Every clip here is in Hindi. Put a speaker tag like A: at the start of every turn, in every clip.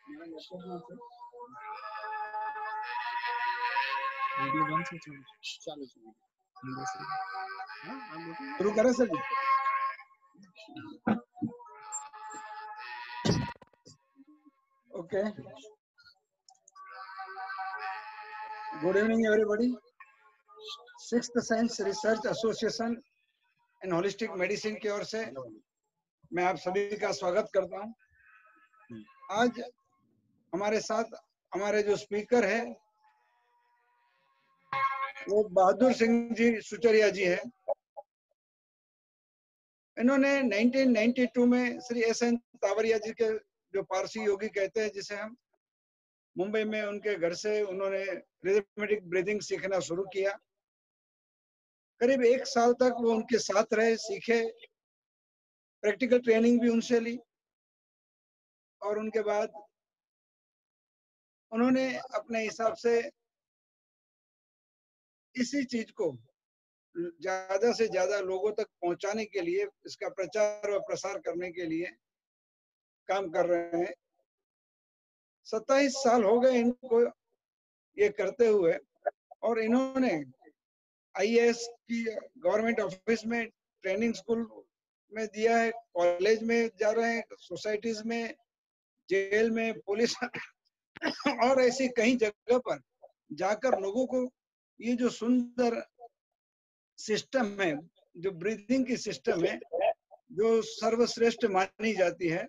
A: वीडियो बंद से चालू
B: शुरू करें sir ji? Okay, good evening everybody. Sixth sense research association in holistic medicine की ओर से मैं आप सभी का स्वागत करता हूं। आज हमारे साथ हमारे जो स्पीकर है वो बहादुर सिंह जी सुचरिया जी है। इन्होंने 1992 में श्री एस.एन. तावरिया जी के जो पारसी योगी कहते हैं, जिसे हम मुंबई में उनके घर से उन्होंने रिदमेटिक ब्रीदिंग सीखना शुरू किया। करीब 1 साल तक वो उनके साथ रहे, सीखे, प्रैक्टिकल ट्रेनिंग भी उनसे ली और उनके बाद उन्होंने अपने हिसाब से इसी चीज को ज्यादा से ज्यादा लोगों तक पहुंचाने के लिए, इसका प्रचार और प्रसार करने के लिए काम कर रहे हैं। 27 साल हो गए इनको ये करते हुए और इन्होंने आईएएस की गवर्नमेंट ऑफिस में, ट्रेनिंग स्कूल में दिया है, कॉलेज में जा रहे हैं, सोसाइटीज में, जेल में, पुलिस और ऐसी कई जगह पर जाकर लोगों को ये जो सुंदर सिस्टम है, जो ब्रीदिंग की सिस्टम है, जो सर्वश्रेष्ठ मानी जाती है,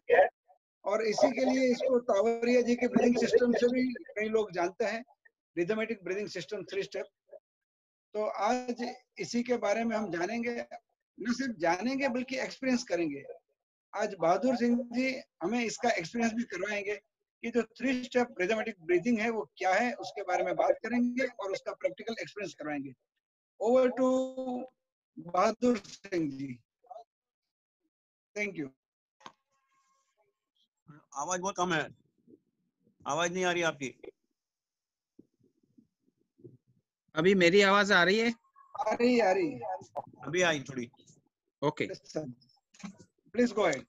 B: और इसी के लिए इसको तावरिया जी के ब्रीदिंग सिस्टम से भी कई लोग जानते हैं, रिदमेटिक ब्रीदिंग सिस्टम 3 स्टेप। तो आज इसी के बारे में हम जानेंगे, न सिर्फ जानेंगे बल्कि एक्सपीरियंस करेंगे। आज बहादुर सिंह जी हमें इसका एक्सपीरियंस भी करवाएंगे कि जो 3 स्टेप रिदमेटिक ब्रीदिंग है वो क्या है, उसके बारे में बात करेंगे और उसका प्रैक्टिकल एक्सपीरियंस करवाएंगे। Over to Bahadur Singh ji, thank you.
C: आवाज बहुत कम है, आवाज नहीं आ रही आपकी।
A: अभी मेरी आवाज आ रही है?
B: आ रही
C: अभी आई थोड़ी।
A: Okay,
B: please go ahead.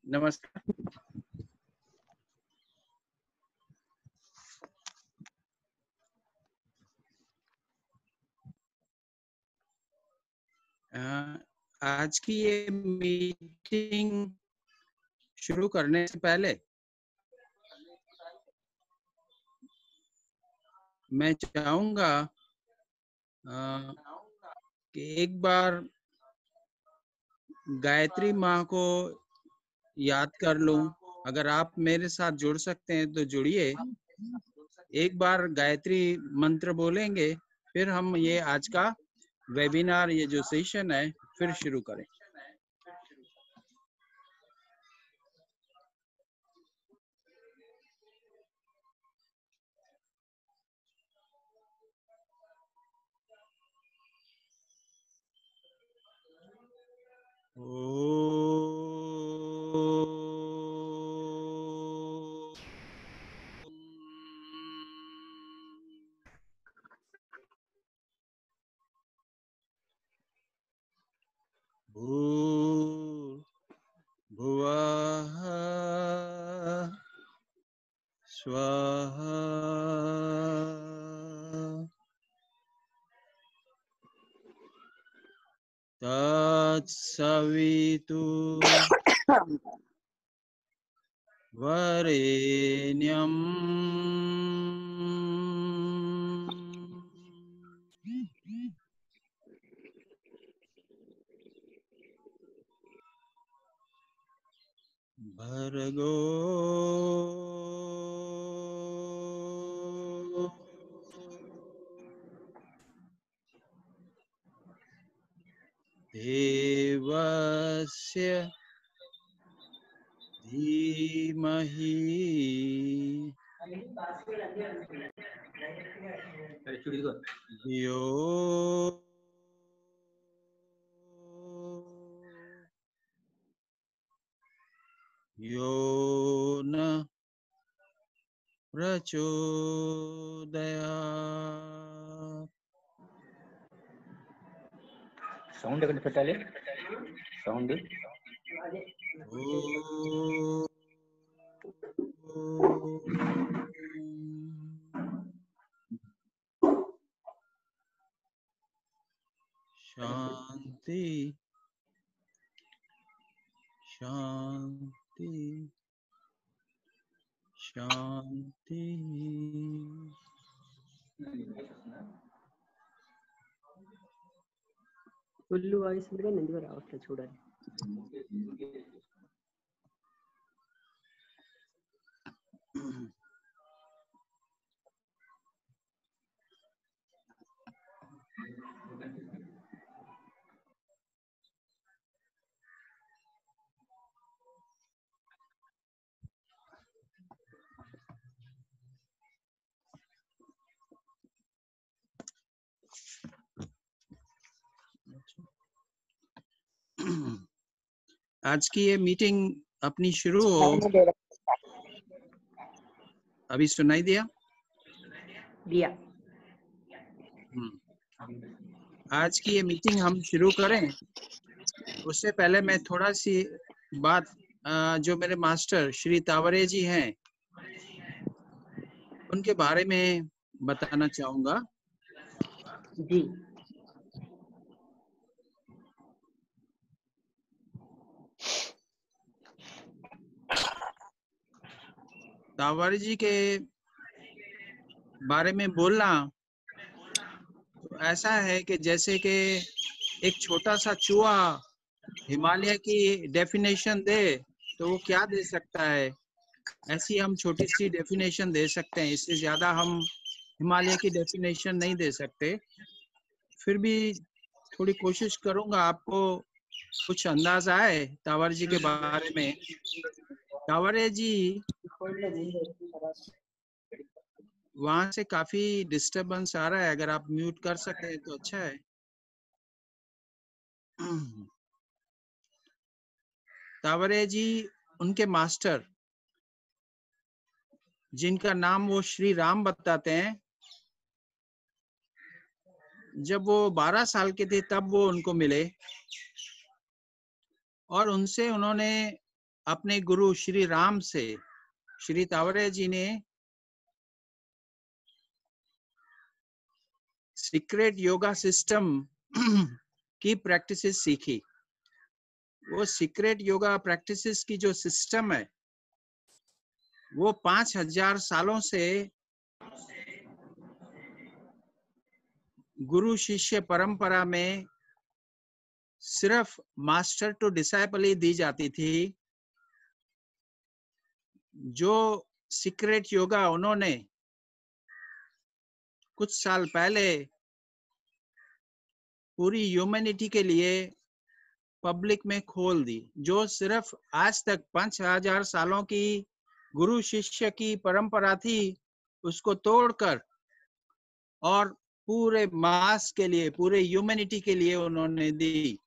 A: नमस्कार। आज की ये मीटिंग शुरू करने से पहले मैं चाहूंगा कि एक बार गायत्री माँ को याद कर लूं। अगर आप मेरे साथ जुड़ सकते हैं तो जुड़िए। एक बार गायत्री मंत्र बोलेंगे, फिर हम ये आज का वेबिनार, ये जो सेशन है, फिर शुरू करें। भुवः स्वः तत्सवितु वरेण्यम् भर्गो देवस्य धीमहि धियो यो न प्रचोदयात्।
D: సౌండ్ ఎక్కడ పెట్టాలి? సౌండ్
A: शांति शांति शांति।
E: ఫుల్ వాయిస్ ఉంది కానీ ఎందుకు రావట్లేదు చూడాలి.
A: आज की ये मीटिंग अपनी शुरू हो, अभी सुनाई दिया?
E: दिया।
A: आज की ये मीटिंग हम शुरू करें उससे पहले मैं थोड़ा सी बात जो मेरे मास्टर श्री तावरे जी हैं उनके बारे में बताना चाहूंगा।
E: जी।
A: तावरे जी के बारे में बोलना तो ऐसा है कि जैसे कि एक छोटा सा चूहा हिमालय की डेफिनेशन दे तो वो क्या दे सकता है, ऐसी हम छोटी सी डेफिनेशन दे सकते हैं। इससे ज्यादा हम हिमालय की डेफिनेशन नहीं दे सकते। फिर भी थोड़ी कोशिश करूंगा आपको कुछ अंदाज आए तावरे जी के बारे में। तावरे जी वहां से काफी डिस्टरबेंस आ रहा है, अगर आप म्यूट कर सकते हैं तो अच्छा है। तावरे जी उनके मास्टर जिनका नाम वो श्री राम बताते हैं, जब वो 12 साल के थे तब वो उनको मिले और उनसे उन्होंने अपने गुरु श्री राम से श्री तावरे जी ने सीक्रेट योगा सिस्टम की प्रैक्टिसेस सीखी। वो सीक्रेट योगा प्रैक्टिसेस की जो सिस्टम है वो 5000 सालों से गुरु शिष्य परंपरा में सिर्फ मास्टर टू डिसाइपल ही दी जाती थी। जो सीक्रेट योगा उन्होंने कुछ साल पहले पूरी ह्यूमैनिटी के लिए पब्लिक में खोल दी, जो सिर्फ आज तक 5000 सालों की गुरु शिष्य की परंपरा थी, उसको तोड़कर और पूरे मास के लिए, पूरे ह्यूमैनिटी के लिए उन्होंने दी।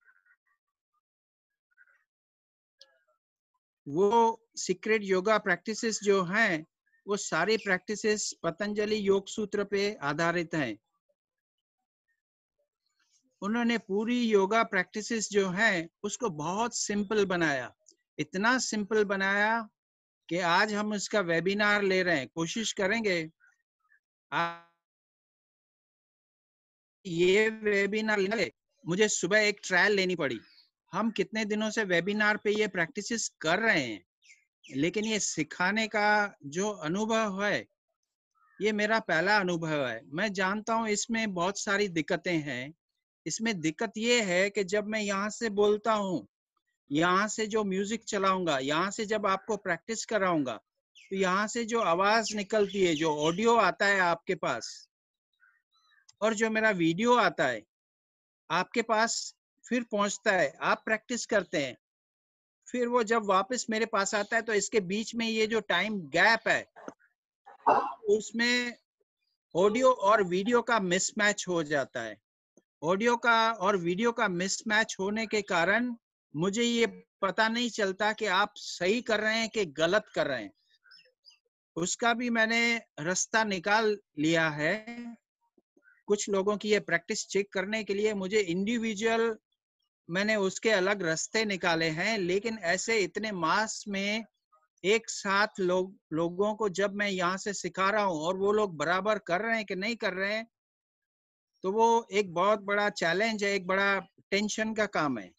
A: वो सीक्रेट योगा प्रैक्टिसेस जो हैं वो सारी प्रैक्टिसेस पतंजलि योग सूत्र पे आधारित हैं। उन्होंने पूरी योगा प्रैक्टिसेस जो हैं उसको बहुत सिंपल बनाया, इतना सिंपल बनाया कि आज हम इसका वेबिनार ले रहे हैं। कोशिश करेंगे ये वेबिनार लेने, मुझे सुबह एक ट्रायल लेनी पड़ी। हम कितने दिनों से वेबिनार पे ये प्रैक्टिसेस कर रहे हैं, लेकिन ये सिखाने का जो अनुभव है ये मेरा पहला अनुभव है। मैं जानता हूँ इसमें बहुत सारी दिक्कतें हैं। इसमें दिक्कत ये है कि जब मैं यहाँ से बोलता हूँ, यहाँ से जो म्यूजिक चलाऊंगा, यहाँ से जब आपको प्रैक्टिस कराऊंगा, तो यहाँ से जो आवाज निकलती है, जो ऑडियो आता है आपके पास, और जो मेरा वीडियो आता है आपके पास फिर पहुंचता है, आप प्रैक्टिस करते हैं, फिर वो जब वापस मेरे पास आता है तो इसके बीच में ये जो टाइम गैप है उसमें ऑडियो और वीडियो का मिसमैच हो जाता है। ऑडियो का और वीडियो का मिसमैच होने के कारण मुझे ये पता नहीं चलता कि आप सही कर रहे हैं कि गलत कर रहे हैं। उसका भी मैंने रास्ता निकाल लिया है। कुछ लोगों की ये प्रैक्टिस चेक करने के लिए मुझे इंडिविजुअल मैंने उसके अलग रास्ते निकाले हैं, लेकिन ऐसे इतने मास में एक साथ लोगों को जब मैं यहाँ से सिखा रहा हूँ और वो लोग बराबर कर रहे हैं कि नहीं कर रहे हैं, तो वो एक बहुत बड़ा चैलेंज है, एक बड़ा टेंशन का काम है।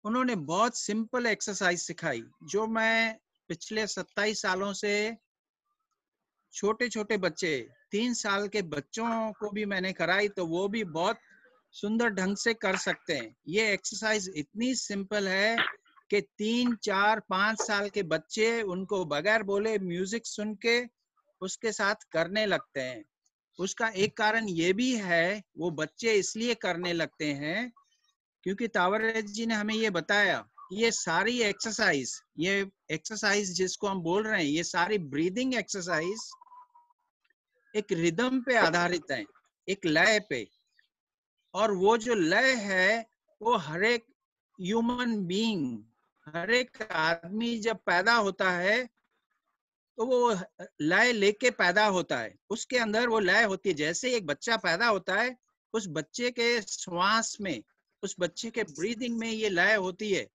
A: उन्होंने बहुत सिंपल एक्सरसाइज सिखाई जो मैं पिछले 27 सालों से छोटे छोटे बच्चे 3 साल के बच्चों को भी मैंने कराई, तो वो भी बहुत सुंदर ढंग से कर सकते हैं। ये एक्सरसाइज इतनी सिंपल है कि 3, 4, 5 साल के बच्चे उनको बगैर बोले म्यूजिक सुन के उसके साथ करने लगते हैं। उसका एक कारण ये भी है, वो बच्चे इसलिए करने लगते हैं क्योंकि तावरे जी ने हमें ये बताया, ये सारी एक्सरसाइज जिसको हम बोल रहे हैं, ये सारी ब्रीदिंग एक्सरसाइज एक रिदम पे आधारित है, एक लय पे। और वो जो लय है वो हर एक ह्यूमन बीइंग, हर एक आदमी जब पैदा होता है तो वो लय लेके पैदा होता है, उसके अंदर वो लय होती है। जैसे एक बच्चा पैदा होता है, उस बच्चे के श्वास में, उस बच्चे के ब्रीदिंग में ये लय होती है।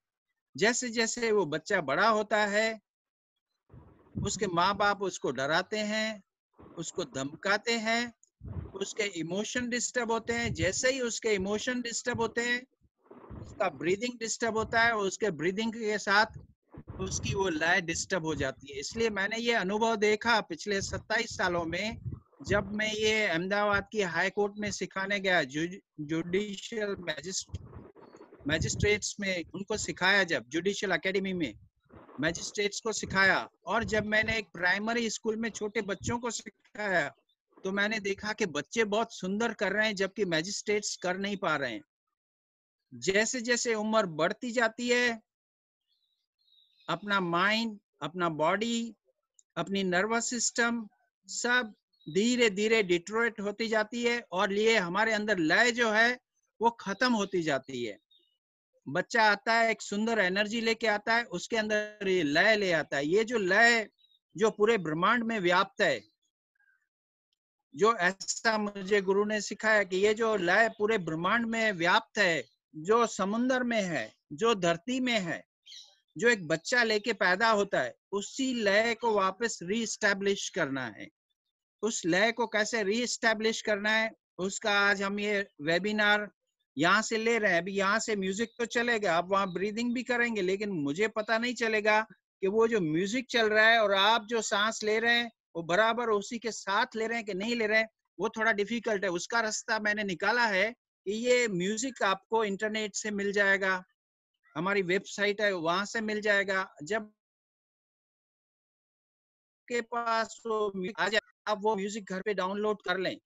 A: जैसे जैसे वो बच्चा बड़ा होता है, उसके माँ बाप उसको डराते हैं, उसको धमकाते हैं, उसके इमोशन डिस्टर्ब होते हैं। जैसे ही उसके इमोशन डिस्टर्ब होते हैं, उसका ब्रीदिंग डिस्टर्ब होता है, उसके ब्रीदिंग के साथ उसकी वो लय डिस्टर्ब हो जाती है। इसलिए मैंने ये अनुभव देखा पिछले 27 सालों में, जब मैं ये अहमदाबाद की हाई कोर्ट में सिखाने गया, जुडिशियल मैजिस्ट्रेट्स में उनको सिखाया, जब जुडिशियल एकेडमी में मैजिस्ट्रेट्स को सिखाया, और जब मैंने एक प्राइमरी स्कूल में छोटे बच्चों को सिखाया, तो मैंने देखा कि बच्चे बहुत सुंदर कर रहे हैं जबकि मैजिस्ट्रेट्स कर नहीं पा रहे हैं। जैसे जैसे उम्र बढ़ती जाती है, अपना माइंड, अपना बॉडी, अपनी नर्वस सिस्टम सब धीरे धीरे डिट्रोइट होती जाती है, और ये हमारे अंदर लय जो है वो खत्म होती जाती है। बच्चा आता है, एक सुंदर एनर्जी लेके आता है, उसके अंदर ये लय ले आता है। ये जो लय जो पूरे ब्रह्मांड में व्याप्त है, जो ऐसा मुझे गुरु ने सिखाया कि ये जो लय पूरे ब्रह्मांड में व्याप्त है, जो समुंदर में है, जो धरती में है, जो एक बच्चा लेके पैदा होता है, उसी लय को वापस रीस्टैब्लिश करना है। उस लय को कैसे रीस्टैब्लिश करना है, उसका आज हम ये वेबिनार यहाँ से ले रहे हैं। अभी यहाँ से म्यूजिक तो चलेगा, आप वहाँ ब्रीदिंग भी करेंगे, लेकिन मुझे पता नहीं चलेगा कि वो जो म्यूजिक चल रहा है और आप जो सांस ले रहे हैं वो बराबर उसी के साथ ले रहे हैं कि नहीं ले रहे हैं, वो थोड़ा डिफिकल्ट है। उसका रास्ता मैंने निकाला है कि ये म्यूजिक आपको इंटरनेट से मिल जाएगा, हमारी वेबसाइट है वहां से मिल जाएगा। जब के पास वो आ जाए, आप वो म्यूजिक घर पे डाउनलोड कर लें,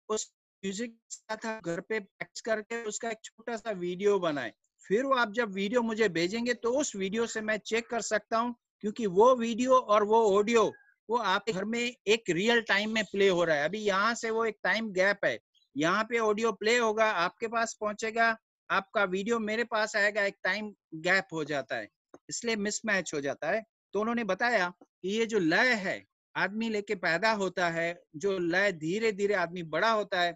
A: उस म्यूजिक के साथ आप घर पे प्रैक्टिस करके उसका एक छोटा सा वीडियो बनाएं। फिर वो आप जब वीडियो मुझे भेजेंगे तो उस वीडियो से मैं चेक कर सकता हूँ, क्योंकि वो वीडियो और वो ऑडियो वो आपके घर में एक रियल टाइम में प्ले हो रहा है। अभी यहाँ से वो एक टाइम गैप है, यहाँ पे ऑडियो प्ले होगा, आपके पास पहुंचेगा, आपका वीडियो मेरे पास आएगा, एक टाइम गैप हो जाता है, इसलिए मिसमैच हो जाता है। तो उन्होंने बताया कि ये जो लय है आदमी लेके पैदा होता है, जो लय धीरे धीरे आदमी बड़ा होता है,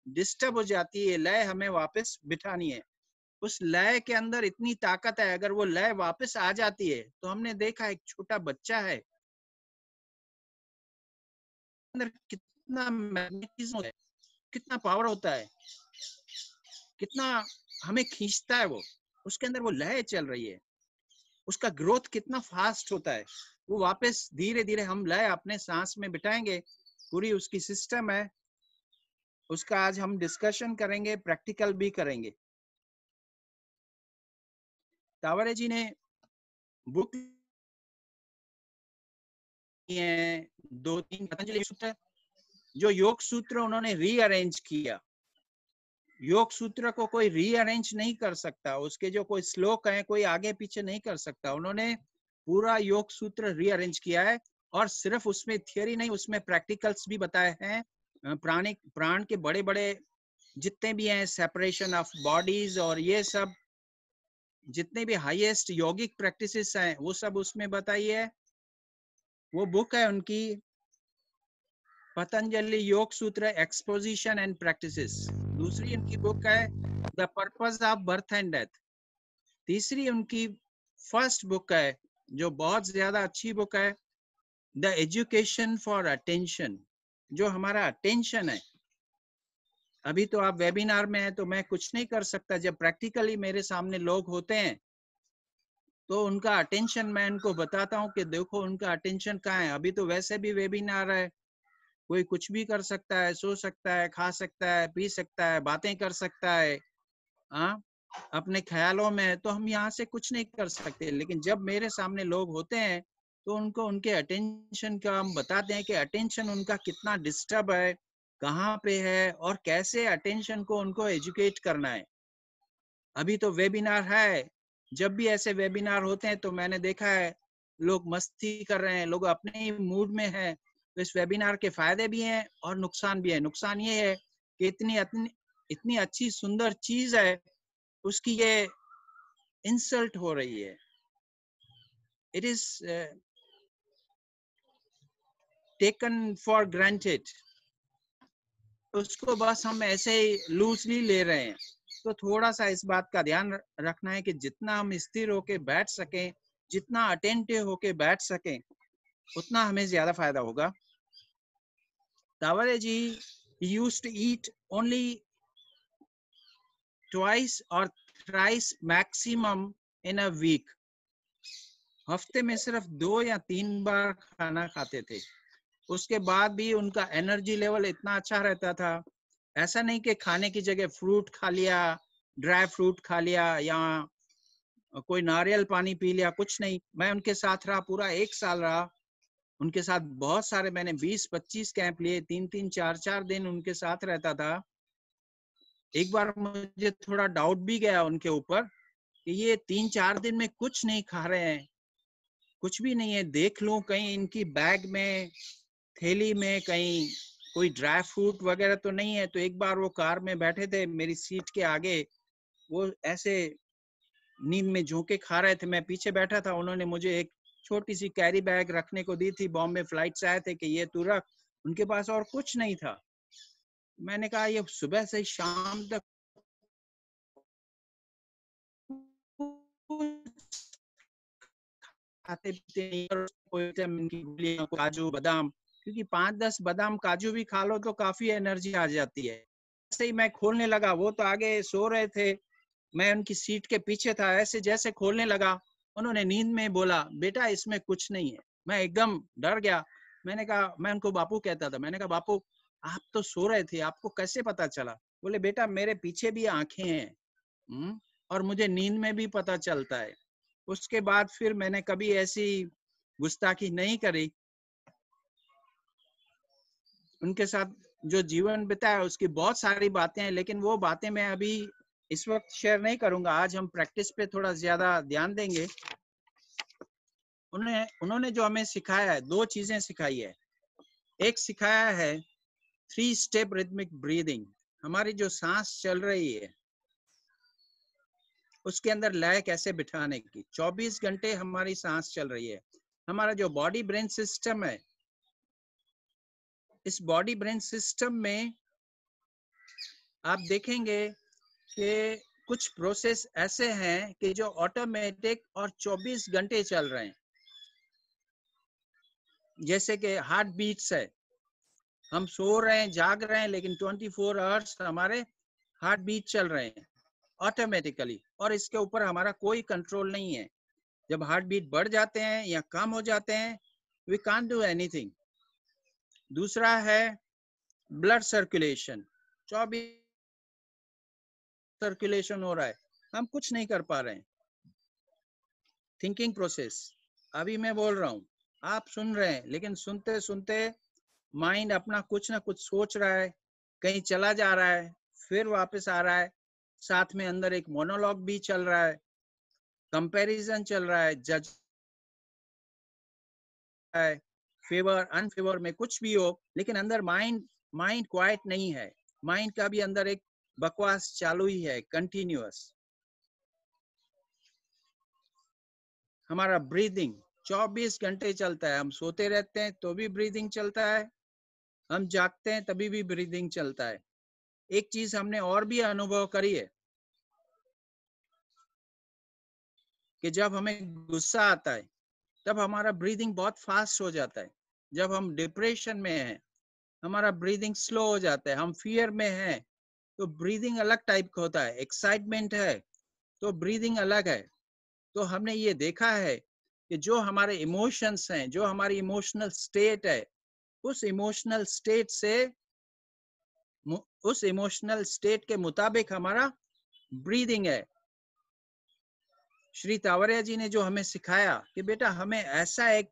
A: डिस्टर्ब हो जाती है, लय हमें वापस बिठानी है। उस लय के अंदर इतनी ताकत है, अगर वो लय वापस आ जाती है तो हमने देखा एक छोटा बच्चा है, अंदर कितना मैग्नेटिज्म होता है, कितना पावर होता है, कितना हमें खींचता है वो, उसके अंदर वो लय चल रही है, उसका ग्रोथ कितना फास्ट होता है। वो वापस धीरे धीरे हम लय अपने सांस में बिठाएंगे, पूरी उसकी सिस्टम है, उसका आज हम डिस्कशन करेंगे, प्रैक्टिकल भी करेंगे। तावरे जी ने बुक 2-3 पतंजलि सूत्र, जो योग सूत्र उन्होंने रीअरेंज किया। योग सूत्र को कोई रीअरेंज नहीं कर सकता, उसके जो कोई श्लोक है कोई आगे पीछे नहीं कर सकता। उन्होंने पूरा योग सूत्र रीअरेंज किया है, और सिर्फ उसमें थियरी नहीं, उसमें प्रैक्टिकल्स भी बताए हैं। प्राण के बड़े बड़े जितने भी हैं, सेपरेशन ऑफ बॉडीज और ये सब जितने भी हाईएस्ट योगिक प्रैक्टिसेस हैं वो सब उसमें बताई है। वो बुक है उनकी, पतंजलि योग सूत्र एक्सपोजिशन एंड प्रैक्टिसेस। दूसरी उनकी बुक है the purpose of birth and death. तीसरी उनकी फर्स्ट बुक है जो बहुत ज्यादा अच्छी बुक है, द एजुकेशन फॉर अटेंशन, जो हमारा अटेंशन है। अभी तो आप वेबिनार में हैं तो मैं कुछ नहीं कर सकता, जब प्रैक्टिकली मेरे सामने लोग होते हैं तो उनका अटेंशन मैं उनको बताता हूँ कि देखो उनका अटेंशन कहाँ है। अभी तो वैसे भी वेबिनार है, कोई कुछ भी कर सकता है, सो सकता है, खा सकता है, पी सकता है, बातें कर सकता है, हाँ, अपने ख्यालों में। तो हम यहाँ से कुछ नहीं कर सकते, लेकिन जब मेरे सामने लोग होते हैं तो उनको उनके अटेंशन का हम बताते हैं कि अटेंशन उनका कितना डिस्टर्ब है, कहाँ पे है, और कैसे अटेंशन को उनको एजुकेट करना है। अभी तो वेबिनार है, जब भी ऐसे वेबिनार होते हैं तो मैंने देखा है लोग मस्ती कर रहे हैं, लोग अपने ही मूड में हैं। तो इस वेबिनार के फायदे भी हैं और नुकसान भी है। नुकसान ये है कि इतनी अच्छी सुंदर चीज है, उसकी ये इंसल्ट हो रही है। It is taken for granted, उसको बस हम ऐसे ही लूजली ले रहे हैं। तो थोड़ा सा इस बात का ध्यान रखना है कि जितना हम स्थिर होके बैठ सकें, जितना अटेंटिव होके बैठ सकें, उतना हमें ज्यादा फायदा होगा। तावरे जी used to eat only twice or thrice maximum in a week. हफ्ते में सिर्फ 2 या 3 बार खाना खाते थे, उसके बाद भी उनका एनर्जी लेवल इतना अच्छा रहता था। ऐसा नहीं कि खाने की जगह फ्रूट खा लिया, ड्राई फ्रूट खा लिया, या कोई नारियल पानी पी लिया, कुछ नहीं। मैं उनके साथ रहा, पूरा 1 साल रहा उनके साथ। बहुत सारे मैंने 20-25 कैंप लिए, 3-3 4-4 दिन उनके साथ रहता था। एक बार मुझे थोड़ा डाउट भी गया उनके ऊपर कि ये 3-4 दिन में कुछ नहीं खा रहे हैं, कुछ भी नहीं है, देख लूं कहीं इनकी बैग में, थैली में कहीं कोई ड्राई फ्रूट वगैरह तो नहीं है। तो एक बार वो कार में बैठे थे मेरी सीट के आगे, वो ऐसे नींद में झोंके खा रहे थे, मैं पीछे बैठा था। उन्होंने मुझे एक छोटी सी कैरी बैग रखने को दी थी, बॉम्बे फ्लाइट से आए थे, कि ये तू रख। उनके पास और कुछ नहीं था। मैंने कहा ये सुबह से शाम तक खाते पीते नहीं, काजू बादाम, क्योंकि 5-10 बादाम काजू भी खा लो तो काफी एनर्जी आ जाती है। ऐसे ही मैं खोलने लगा, वो तो आगे सो रहे थे, मैं उनकी सीट के पीछे था। ऐसे जैसे खोलने लगा, उन्होंने नींद में बोला बेटा इसमें कुछ नहीं है। मैं एकदम डर गया। मैंने कहा, मैं उनको बापू कहता था, मैंने कहा बापू आप तो सो रहे थे, आपको कैसे पता चला? बोले बेटा मेरे पीछे भी आंखें हैं, और मुझे नींद में भी पता चलता है। उसके बाद फिर मैंने कभी ऐसी गुस्ताखी नहीं करी। उनके साथ जो जीवन बिताया उसकी बहुत सारी बातें हैं, लेकिन वो बातें मैं अभी इस वक्त शेयर नहीं करूंगा। आज हम प्रैक्टिस पे थोड़ा ज्यादा ध्यान देंगे। उन्होंने जो हमें सिखाया है, 2 चीजें सिखाई है। एक सिखाया है 3 स्टेप रिदमिक ब्रीदिंग। हमारी जो सांस चल रही है उसके अंदर लय कैसे बिठाने की। 24 घंटे हमारी सांस चल रही है। हमारा जो बॉडी ब्रेन सिस्टम है, इस बॉडी ब्रेन सिस्टम में आप देखेंगे कि कुछ प्रोसेस ऐसे हैं कि जो ऑटोमेटिक और 24 घंटे चल रहे हैं। जैसे कि हार्ट बीट्स है, हम सो रहे हैं, जाग रहे हैं, लेकिन 24 आवर्स हमारे हार्ट बीट चल रहे हैं ऑटोमेटिकली, और इसके ऊपर हमारा कोई कंट्रोल नहीं है। जब हार्ट बीट बढ़ जाते हैं या कम हो जाते हैं, वी कांट डू एनीथिंग। दूसरा है ब्लड सर्कुलेशन, 24 सर्कुलेशन हो रहा है, हम कुछ नहीं कर पा रहे हैं। थिंकिंग प्रोसेस, अभी मैं बोल रहा हूँ, आप सुन रहे हैं, लेकिन सुनते सुनते माइंड अपना कुछ ना कुछ सोच रहा है, कहीं चला जा रहा है, फिर वापस आ रहा है। साथ में अंदर एक मोनोलॉग भी चल रहा है, कंपैरिजन चल रहा है, जज है, फेवर अनफेवर में कुछ भी हो, लेकिन अंदर माइंड क्वाइट नहीं है। माइंड का भी अंदर एक बकवास चालू ही है, कंटिन्यूअस। हमारा ब्रीदिंग 24 घंटे चलता है। हम सोते रहते हैं तो भी ब्रीदिंग चलता है, हम जागते हैं तभी भी ब्रीदिंग चलता है। एक चीज हमने और भी अनुभव करी है कि जब हमें गुस्सा आता है तब हमारा ब्रीदिंग बहुत फास्ट हो जाता है। जब हम डिप्रेशन में हैं हमारा ब्रीदिंग स्लो हो जाता है। हम फियर में हैं तो ब्रीदिंग अलग टाइप का होता है। एक्साइटमेंट है तो ब्रीदिंग अलग है। तो हमने ये देखा है कि जो हमारे इमोशंस हैं, जो हमारी इमोशनल स्टेट है, उस इमोशनल स्टेट से उस इमोशनल स्टेट के मुताबिक हमारा ब्रीदिंग है। श्री तावरिया जी ने जो हमें सिखाया कि बेटा हमें ऐसा एक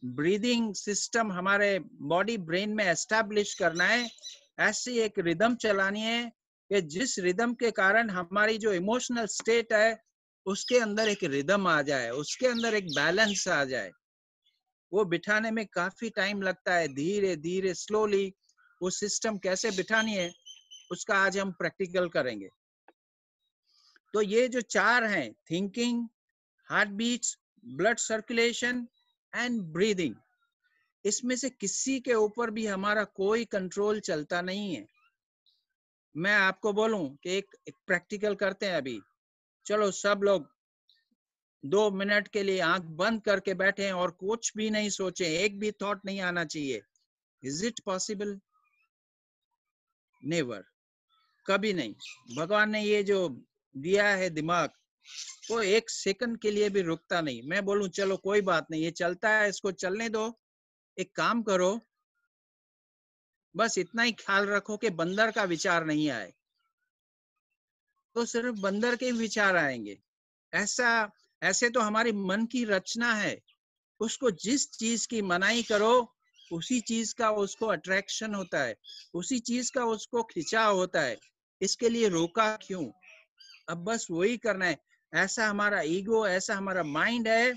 A: ब्रीदिंग सिस्टम हमारे बॉडी ब्रेन में एस्टैब्लिश करना है, ऐसी एक रिदम चलानी है कि जिस रिदम के कारण हमारी जो इमोशनल स्टेट है उसके अंदर एक रिदम आ जाए, उसके अंदर एक बैलेंस आ जाए। वो बिठाने में काफी टाइम लगता है, धीरे धीरे स्लोली वो सिस्टम कैसे बिठानी है उसका आज हम प्रैक्टिकल करेंगे। तो ये जो चार हैं, thinking, heart beats, blood circulation and breathing, इसमें से किसी के ऊपर भी हमारा कोई कंट्रोल चलता नहीं है। मैं आपको बोलूं कि एक प्रैक्टिकल करते हैं अभी। चलो सब लोग 2 मिनट के लिए आंख बंद करके बैठे और कुछ भी नहीं सोचे, एक भी थॉट नहीं आना चाहिए। Is it possible? नेवर, कभी नहीं। भगवान ने ये जो दिया है दिमाग, वो एक सेकंड के लिए भी रुकता नहीं। मैं बोलूं चलो कोई बात नहीं, ये चलता है, इसको चलने दो। एक काम करो, बस इतना ही ख्याल रखो कि बंदर का विचार नहीं आए, तो सिर्फ बंदर के विचार आएंगे। ऐसे तो हमारी मन की रचना है, उसको जिस चीज की मनाही करो उसी चीज का उसको अट्रैक्शन होता है, उसी चीज का उसको खिंचाव होता है। इसके लिए रोका क्यों? अब बस वही करना है। ऐसा हमारा ईगो, ऐसा हमारा माइंड है,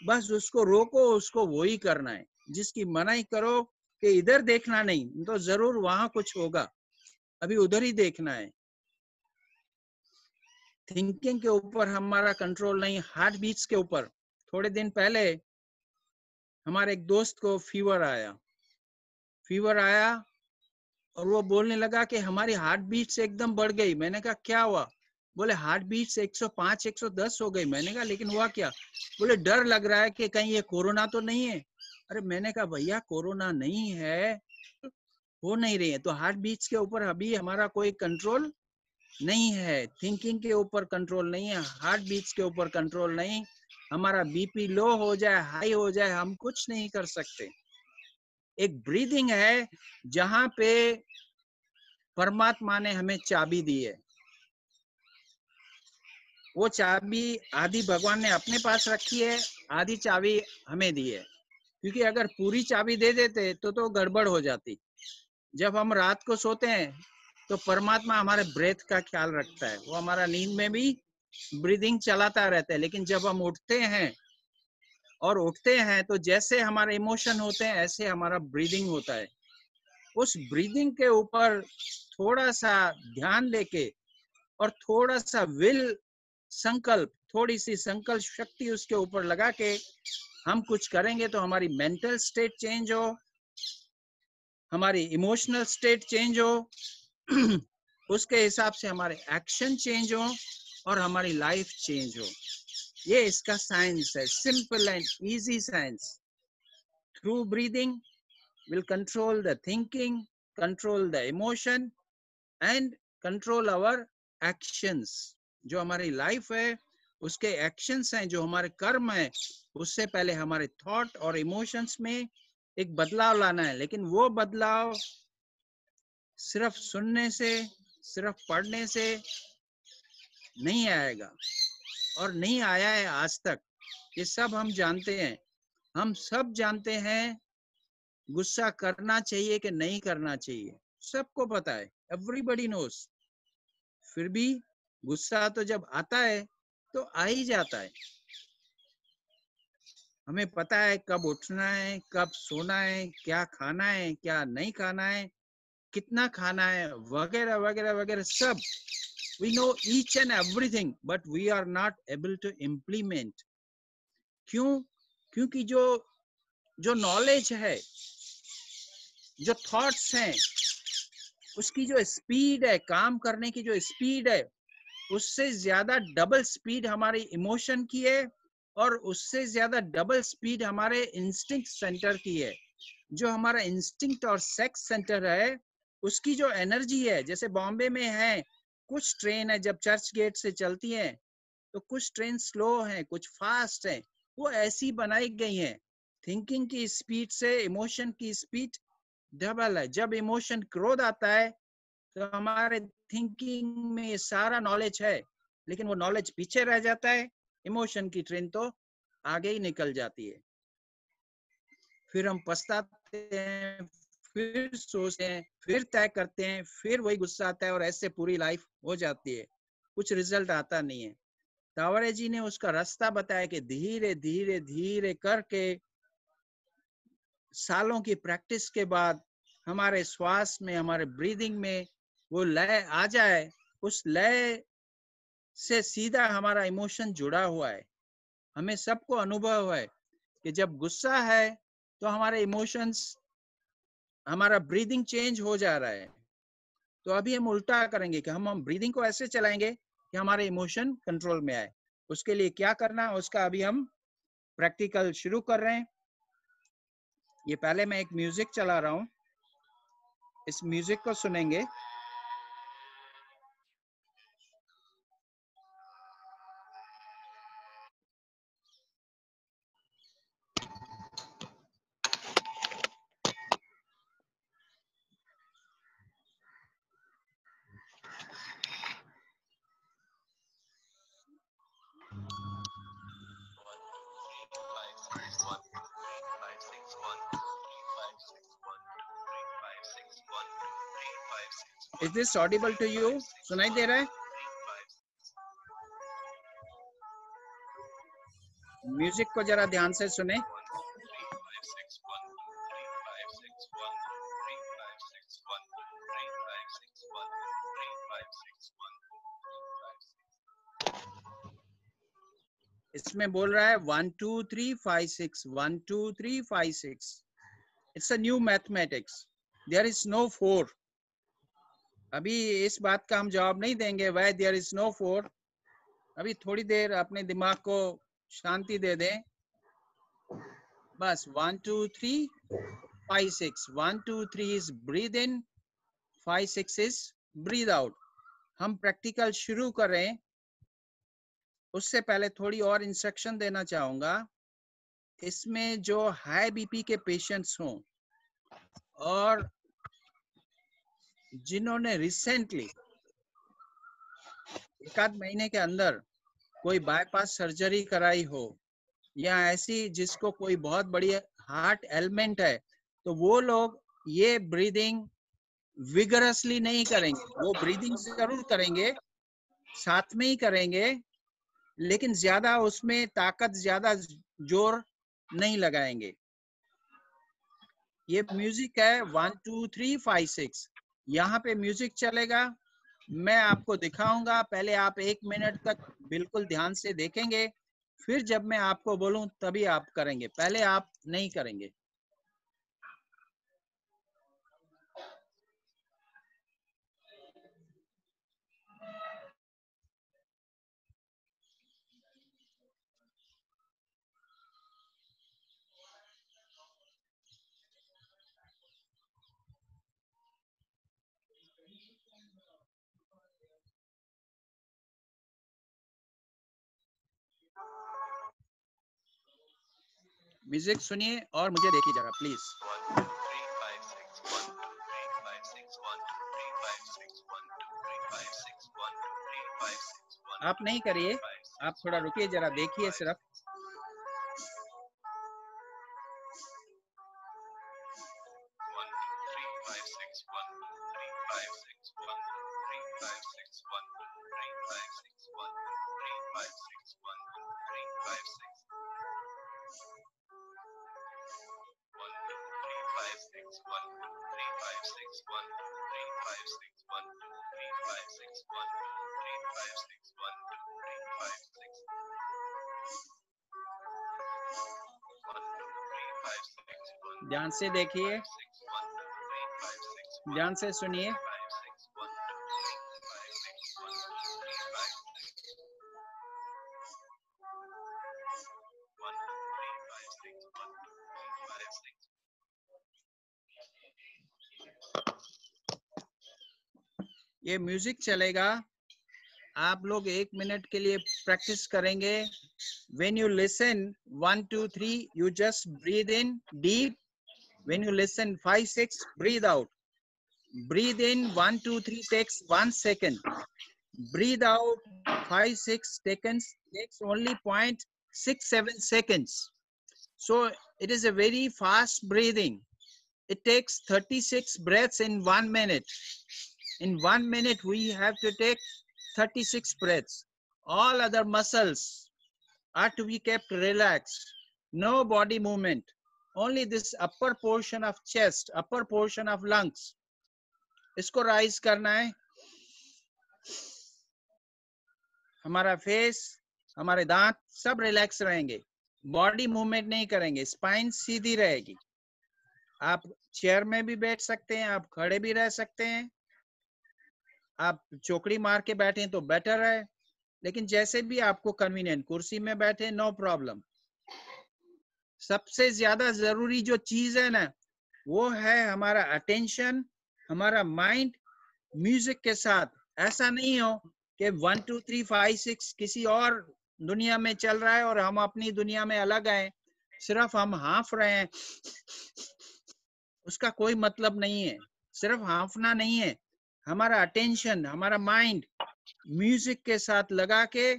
A: बस उसको रोको, उसको वही करना है। जिसकी मनाही करो कि इधर देखना नहीं, तो जरूर वहां कुछ होगा, अभी उधर ही देखना है। थिंकिंग के ऊपर हमारा कंट्रोल नहीं, हार्ट बीट्स के ऊपर। थोड़े दिन पहले हमारे एक दोस्त को फीवर आया और वो बोलने लगा कि हमारी हार्ट बीट्स एकदम बढ़ गई। मैंने कहा क्या हुआ? बोले हार्ट बीट्स 105 110 हो गई। मैंने कहा लेकिन हुआ क्या? बोले डर लग रहा है कि कहीं ये कोरोना तो नहीं है। अरे मैंने कहा भैया कोरोना नहीं है, हो नहीं रही है तो हार्ट बीट्स के ऊपर अभी हमारा कोई कंट्रोल नहीं है। थिंकिंग के ऊपर कंट्रोल नहीं है, हार्ट बीट्स के ऊपर कंट्रोल नहीं। हमारा बीपी लो हो जाए, हाई हो जाए, हम कुछ नहीं कर सकते। एक ब्रीदिंग है जहां पे परमात्मा ने हमें चाबी दी है। वो चाबी आधी भगवान ने अपने पास रखी है, आधी चाबी हमें दी है। क्योंकि अगर पूरी चाबी दे देते तो गड़बड़ हो जाती। जब हम रात को सोते हैं तो परमात्मा हमारे ब्रेथ का ख्याल रखता है, वो हमारा नींद में भी ब्रीदिंग चलाता रहता है। लेकिन जब हम उठते हैं तो जैसे हमारे इमोशन होते हैं ऐसे हमारा ब्रीदिंग होता है। उस ब्रीदिंग के ऊपर थोड़ा सा ध्यान देके और थोड़ा सा संकल्प, थोड़ी सी संकल्प शक्ति उसके ऊपर लगा के हम कुछ करेंगे तो हमारी मेंटल स्टेट चेंज हो, हमारी इमोशनल स्टेट चेंज हो, उसके हिसाब से हमारे एक्शन चेंज हो और हमारी लाइफ चेंज हो। ये इसका साइंस है, simple and easy science. Through breathing will control the thinking, control the emotion and control our actions। जो हमारी लाइफ है उसके एक्शंस हैं, जो हमारे कर्म है, उससे पहले हमारे थॉट और इमोशंस में एक बदलाव लाना है। लेकिन वो बदलाव सिर्फ सुनने से, सिर्फ पढ़ने से नहीं आएगा और नहीं आया है आज तक। ये सब हम जानते हैं, हम सब जानते हैं गुस्सा करना चाहिए कि नहीं करना चाहिए, सबको पता है, एवरीबॉडी नोस। फिर भी गुस्सा तो जब आता है तो आ ही जाता है। हमें पता है कब उठना है, कब सोना है, क्या खाना है, क्या नहीं खाना है, कितना खाना है, वगैरह वगैरह वगैरह सब। We know each and everything, but we are not able to implement। क्यों? क्योंकि जो नॉलेज है, जो थॉट्स हैं, उसकी जो स्पीड है, काम करने की जो स्पीड है, उससे ज्यादा डबल स्पीड हमारे इमोशन की है, और उससे ज्यादा डबल स्पीड हमारे इंस्टिंक्ट सेंटर की है। जो हमारा इंस्टिंक्ट और सेक्स सेंटर है, उसकी जो एनर्जी है, जैसे बॉम्बे में है, कुछ ट्रेन है जब चर्च गेट से चलती है तो कुछ ट्रेन स्लो है, कुछ फास्ट है, वो ऐसी बनाई गई है। थिंकिंग की स्पीड से इमोशन की स्पीड डबल है। जब इमोशन क्रोध आता है तो हमारे थिंकिंग में ये सारा नॉलेज है, लेकिन वो नॉलेज पीछे रह जाता है, इमोशन की ट्रेन तो आगे ही निकल जाती है। फिर हम पछताते हैं, फिर सोचते हैं, फिर तय करते हैं, फिर वही गुस्सा आता है, और ऐसे पूरी लाइफ हो जाती है, कुछ रिजल्ट आता नहीं है। तावरे जी ने उसका रास्ता बताया कि धीरे धीरे धीरे करके सालों की प्रैक्टिस के बाद हमारे श्वास में, हमारे ब्रीदिंग में वो लय आ जाए। उस लय से सीधा हमारा इमोशन जुड़ा हुआ है। हमें सबको अनुभव है कि जब गुस्सा है तो हमारे इमोशंस, हमारा ब्रीदिंग चेंज हो जा रहा है। तो अभी हम उल्टा करेंगे कि हम ब्रीदिंग को ऐसे चलाएंगे कि हमारे इमोशन कंट्रोल में आए। उसके लिए क्या करना है उसका अभी हम प्रैक्टिकल शुरू कर रहे हैं। ये पहले मैं एक म्यूजिक चला रहा हूँ, इस म्यूजिक को सुनेंगे। Is this audible to you? सुनाई दे रहा है? म्यूजिक को जरा ध्यान से सुने। इसमें बोल रहा है 1 2 3 5 6 1 2 3 5 6। It's a new mathematics. There is no 4. अभी इस बात का हम जवाब नहीं देंगे why there is no 4। अभी थोड़ी देर अपने दिमाग को शांति दे दें। बस 1 2 3 5 6 1 2 3 is breathe in, 5 6 is breathe out। हम प्रैक्टिकल शुरू करें उससे पहले थोड़ी और इंस्ट्रक्शन देना चाहूंगा। इसमें जो हाई बीपी के पेशेंट्स हों और जिन्होंने रिसेंटली 1 आध महीने के अंदर कोई बाईपास सर्जरी कराई हो, या ऐसी जिसको कोई बहुत बड़ी हार्ट एलिमेंट है, तो वो लोग ये ब्रीदिंग विगरसली नहीं करेंगे। वो ब्रीदिंग जरूर करेंगे, साथ में ही करेंगे, लेकिन ज्यादा उसमें ताकत, ज्यादा जोर नहीं लगाएंगे। ये म्यूजिक है 1 2 3 5 6। यहाँ पे म्यूजिक चलेगा, मैं आपको दिखाऊंगा। पहले आप 1 मिनट तक बिल्कुल ध्यान से देखेंगे, फिर जब मैं आपको बोलूं तभी आप करेंगे, पहले आप नहीं करेंगे। म्यूजिक सुनिए और मुझे देखिए जरा प्लीज। आप नहीं करिए, आप थोड़ा रुकिए, जरा देखिए सिर्फ। ध्यान से देखिए, ध्यान से सुनिए। ये म्यूजिक चलेगा, आप लोग 1 मिनट के लिए प्रैक्टिस करेंगे। When you listen 1 2 3, you just breathe in deep. When you listen 5 6, breathe out. Breathe in 1 2 3 takes 1 second. Breathe out 5 6 seconds takes only 0.67 seconds. So it is a very fast breathing. It takes 36 breaths in 1 minute. In 1 minute, we have to take 36 breaths. All other muscles are to be kept relaxed. No body movement. Only this upper portion of chest, upper portion of lungs. इसको राइज करना है। हमारा फेस, हमारे दांत सब रिलैक्स रहेंगे। बॉडी मूवमेंट नहीं करेंगे, स्पाइन सीधी रहेगी। आप चेयर में भी बैठ सकते हैं, आप खड़े भी रह सकते हैं, आप चौकड़ी मार के बैठे तो बेटर है, लेकिन जैसे भी आपको कन्वीनियंट, कुर्सी में बैठे नो प्रॉब्लम। सबसे ज्यादा जरूरी जो चीज है ना, वो है हमारा अटेंशन, हमारा माइंड म्यूजिक के साथ। ऐसा नहीं हो कि 1 2 3 5 6 किसी और दुनिया में चल रहा है और हम अपनी दुनिया में अलग हैं, सिर्फ हम हाँफ रहे हैं, उसका कोई मतलब नहीं है। सिर्फ हाँफना नहीं है, हमारा अटेंशन, हमारा माइंड म्यूजिक के साथ लगा के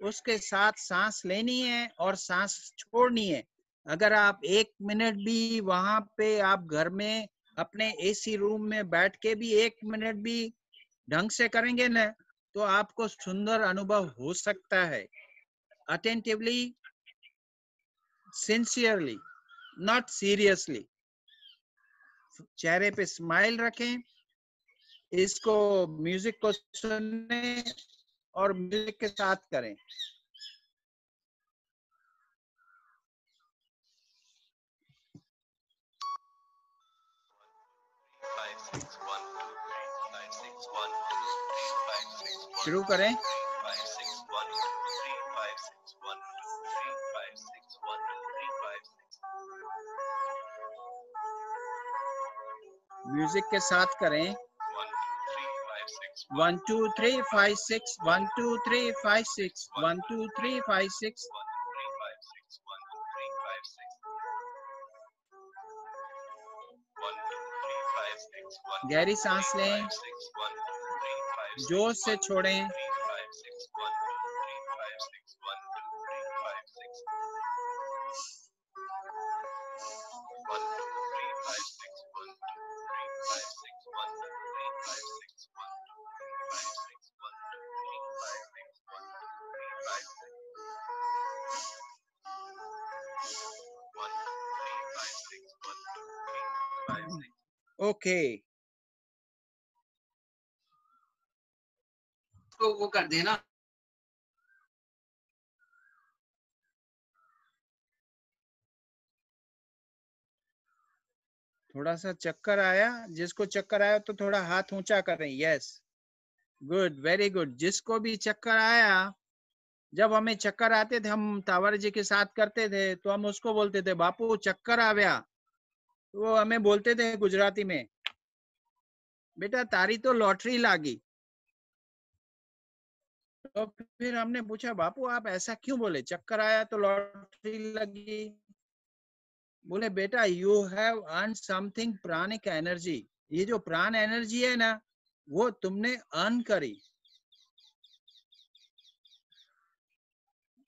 A: उसके साथ सांस लेनी है और सांस छोड़नी है। अगर आप 1 मिनट भी वहां पे, आप घर में अपने एसी रूम में बैठ के भी 1 मिनट भी ढंग से करेंगे ना, तो आपको सुंदर अनुभव हो सकता है। Attentively, sincerely, not seriously. चेहरे पे स्माइल रखें, इसको म्यूजिक को सुने और म्यूजिक के साथ करें। शुरू करें। म्यूजिक के साथ करें। 1 2 3 5 6 1 2 3 5 6 1 2 3 5 6। गहरी सांस लें, जोर से छोड़ें। ओके,
F: तो वो कर देना।
A: थोड़ा सा चक्कर आया, जिसको चक्कर आया तो थोड़ा हाथ ऊंचा करें। Yes, good, very good. जिसको भी चक्कर आया, जब हमें चक्कर आते थे, हम तावर जी के साथ करते थे, तो हम उसको बोलते थे बापू चक्कर आ गया। वो हमें बोलते थे गुजराती में, बेटा तारी तो लॉटरी लागी। तो फिर हमने पूछा बापू आप ऐसा क्यों बोले, चक्कर आया तो लॉटरी लगी? बोले बेटा you have earn something pranic energy. ये जो प्राण एनर्जी है ना, वो तुमने अर्न करी।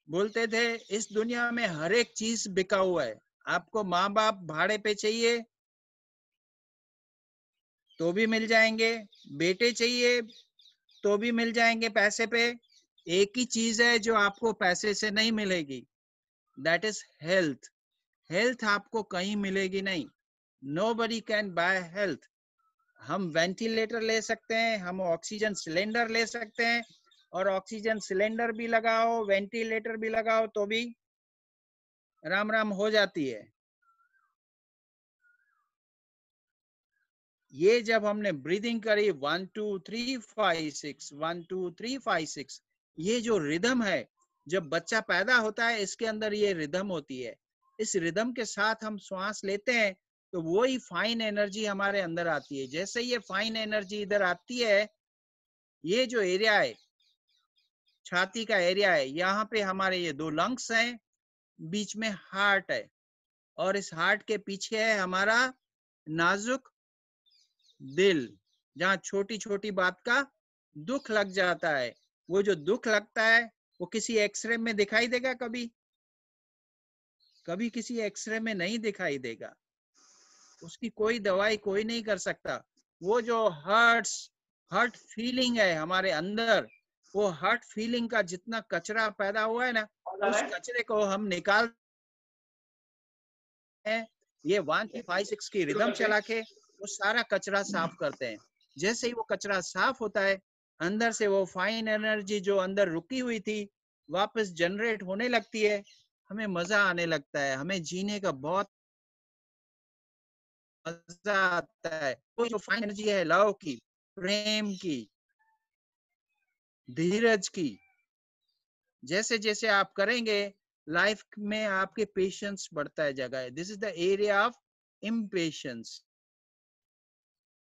A: बोलते थे इस दुनिया में हर एक चीज बिका हुआ है। आपको माँ बाप भाड़े पे चाहिए तो भी मिल जाएंगे, बेटे चाहिए तो भी मिल जाएंगे पैसे पे। एक ही चीज है जो आपको पैसे से नहीं मिलेगी, दैट इज हेल्थ। हेल्थ आपको कहीं मिलेगी नहीं। Nobody can by health. हम वेंटिलेटर ले सकते हैं, हम ऑक्सीजन सिलेंडर ले सकते हैं, और ऑक्सीजन सिलेंडर भी लगाओ, वेंटिलेटर भी लगाओ तो भी राम राम हो जाती है। ये जब हमने ब्रीदिंग करी 1 2 3 5 6 1 2 3 5 6, ये जो रिदम है, जब बच्चा पैदा होता है इसके अंदर ये रिदम होती है। इस रिदम के साथ हम श्वास लेते हैं तो वो ही फाइन एनर्जी हमारे अंदर आती है। जैसे ये फाइन एनर्जी इधर आती है, ये जो एरिया है, छाती का एरिया है, यहाँ पे हमारे ये 2 लंग्स हैं, बीच में हार्ट है, और इस हार्ट के पीछे है हमारा नाजुक दिल, जहाँ छोटी छोटी बात का दुख लग जाता है। वो जो दुख लगता है वो किसी एक्सरे में दिखाई देगा? कभी कभी किसी एक्सरे में नहीं दिखाई देगा। उसकी कोई दवाई कोई नहीं कर सकता। वो जो हर्ट फीलिंग है हमारे अंदर, वो हर्ट फीलिंग का जितना कचरा पैदा हुआ है ना, उस कचरे को हम निकाल हैं। ये 1 2 5 6 की रिदम चला के वो सारा कचरा साफ करते हैं। जैसे ही वो कचरा साफ होता है, अंदर से वो फाइन एनर्जी जो अंदर रुकी हुई थी वापस जनरेट होने लगती है। हमें मजा आने लगता है, हमें जीने का बहुत मजा आता है। वो जो फाइन एनर्जी है लव की, प्रेम की, धीरज की, जैसे जैसे आप करेंगे लाइफ में आपके पेशेंस बढ़ता जाएगा। This is the area of impatience.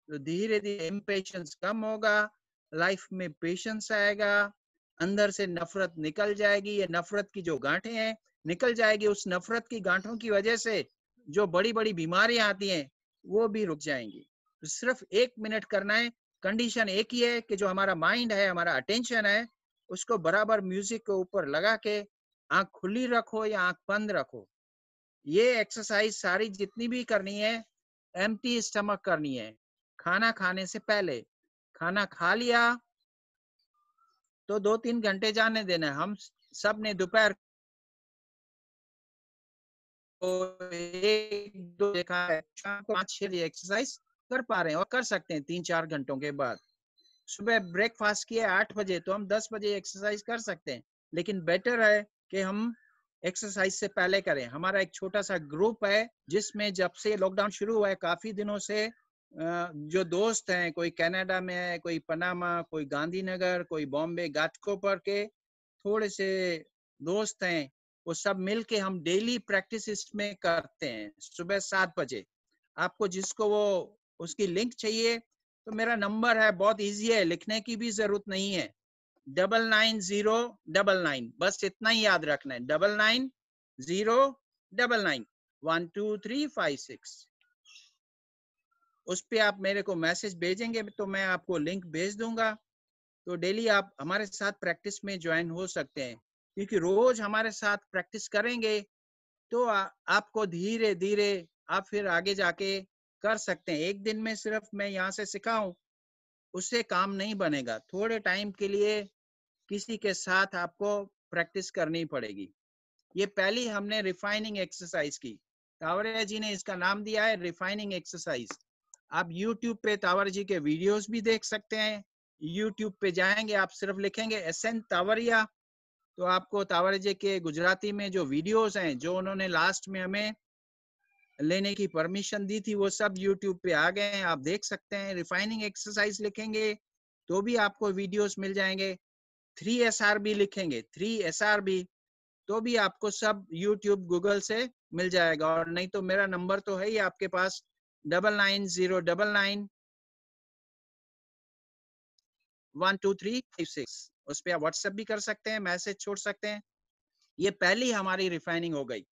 A: तो धीरे धीरे इम्पेशंस कम होगा, लाइफ में पेशेंस आएगा, अंदर से नफरत निकल जाएगी। ये नफरत की जो गांठें हैं निकल जाएगी। उस नफरत की गांठों की वजह से जो बड़ी बड़ी बीमारियां आती हैं वो भी रुक जाएंगी। तो सिर्फ 1 मिनट करना है। कंडीशन एक ही है कि जो हमारा माइंड है, हमारा अटेंशन है, उसको बराबर म्यूजिक के ऊपर लगा के आंख खुली रखो या आंख बंद रखो। ये एक्सरसाइज सारी जितनी भी करनी है एम्प्टी स्टमक करनी है। खाना खाने से पहले, खाना खा लिया तो 2-3 घंटे जाने देना है। हम सब ने दोपहर को 1-2 देखा है, शाम को 5-6 एक्सरसाइज कर पा रहे हैं और कर सकते हैं 3-4 घंटों के बाद। सुबह ब्रेकफास्ट किया 8 बजे तो हम 10 बजे एक्सरसाइज कर सकते हैं, लेकिन बेटर है कि हम एक्सरसाइज से पहले करें। हमारा एक छोटा सा ग्रुप है जिसमें जब से लॉकडाउन शुरू हुआ है काफी दिनों से जो दोस्त हैं, कोई कनाडा में है, कोई पनामा, कोई गांधीनगर, कोई बॉम्बे घाटकोपर के थोड़े से दोस्त हैं, वो सब मिल के हम डेली प्रैक्टिस इसमें करते हैं सुबह 7 बजे। आपको जिसको वो उसकी लिंक चाहिए तो मेरा नंबर है, बहुत इजी है, लिखने की भी जरूरत नहीं है। 990999, बस इतना ही याद रखना है। 990999 1 2 3 5 6। उस पे आप मेरे को मैसेज भेजेंगे तो मैं आपको लिंक भेज दूंगा। तो डेली आप हमारे साथ प्रैक्टिस में ज्वाइन हो सकते हैं, क्योंकि रोज हमारे साथ प्रैक्टिस करेंगे तो आपको धीरे धीरे आप फिर आगे जाके कर सकते हैं। एक दिन में सिर्फ मैं यहाँ से सिखाऊं उससे काम नहीं बनेगा। थोड़े टाइम के लिए किसी के साथ आपको प्रैक्टिस करनी पड़ेगी। ये पहली हमने रिफाइनिंग एक्सरसाइज की, तावरिया जी ने इसका नाम दिया है रिफाइनिंग एक्सरसाइज। आप YouTube पे तावर जी के वीडियोस भी देख सकते हैं। YouTube पे जाएंगे, आप सिर्फ लिखेंगे SN तावरिया तो आपको तावर जी के गुजराती में जो वीडियोस हैं, जो उन्होंने लास्ट में हमें लेने की परमिशन दी थी, वो सब YouTube पे आ गए हैं, आप देख सकते हैं। रिफाइनिंग एक्सरसाइज लिखेंगे तो भी आपको वीडियोस मिल जाएंगे। 3SRB लिखेंगे, 3SRB, तो भी आपको सब YouTube गूगल से मिल जाएगा। और नहीं तो मेरा नंबर तो है ही आपके पास, 990999 12356। उस पर आप व्हाट्सएप भी कर सकते हैं, मैसेज छोड़ सकते हैं। ये पहली हमारी रिफाइनिंग हो गई।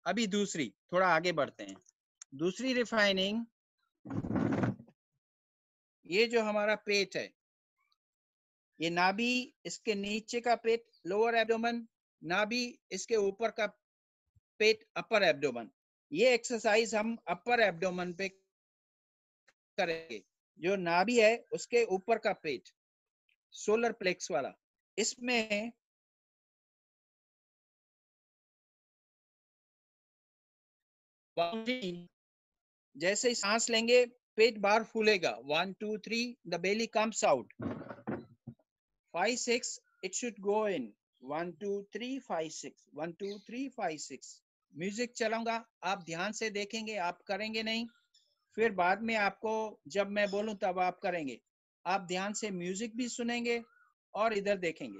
A: अभी दूसरी, थोड़ा आगे बढ़ते हैं। दूसरी रिफाइनिंग, ये जो हमारा पेट है, ये नाभि, इसके नीचे का पेट लोअर एब्डोमेन, नाभि इसके ऊपर का पेट अपर एब्डोमेन। ये एक्सरसाइज हम अपर एब्डोमेन पे करेंगे। जो नाभि है उसके ऊपर का पेट, सोलर प्लेक्स वाला, इसमें जैसे ही सांस लेंगे पेट बाहर फूलेगा। 1 2 3 the belly comes out. 5 6 it should go in। 1 2 3 5 6 1 2 3 5 6। Music चलाऊंगा, आप ध्यान से देखेंगे, आप करेंगे नहीं, फिर बाद में आपको जब मैं बोलूं तब आप करेंगे। आप ध्यान से म्यूजिक भी सुनेंगे और इधर देखेंगे।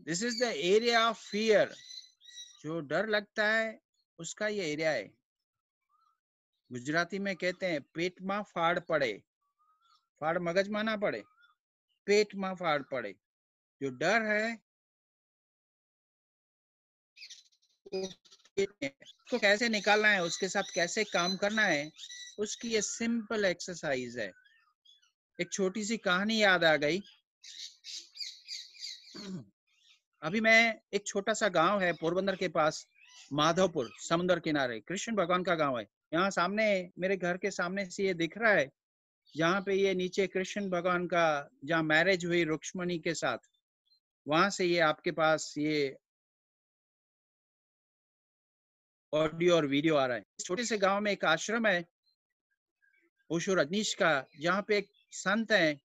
A: This is the area of fear. जो डर लगता है उसका ये एरिया है। गुजराती में कहते हैं पेट में फाड़ पड़े। फाड़ मगज में ना पड़े, पेट में फाड़ पड़े। जो डर है उसको कैसे निकालना है, उसके साथ कैसे काम करना है, उसकी ये सिंपल एक्सरसाइज है। एक छोटी सी कहानी याद आ गई। अभी मैं एक छोटा सा गांव है पोरबंदर के पास, माधवपुर, समुद्र किनारे, कृष्ण भगवान का गांव है। यहाँ सामने मेरे घर के सामने से ये दिख रहा है, जहाँ पे ये नीचे कृष्ण भगवान का जहाँ मैरिज हुई रुक्मणी के साथ, वहां से ये आपके पास ये ऑडियो और वीडियो आ रहा है। छोटे से गांव में एक आश्रम है ओशो रजनीश का, जहाँ पे एक संत है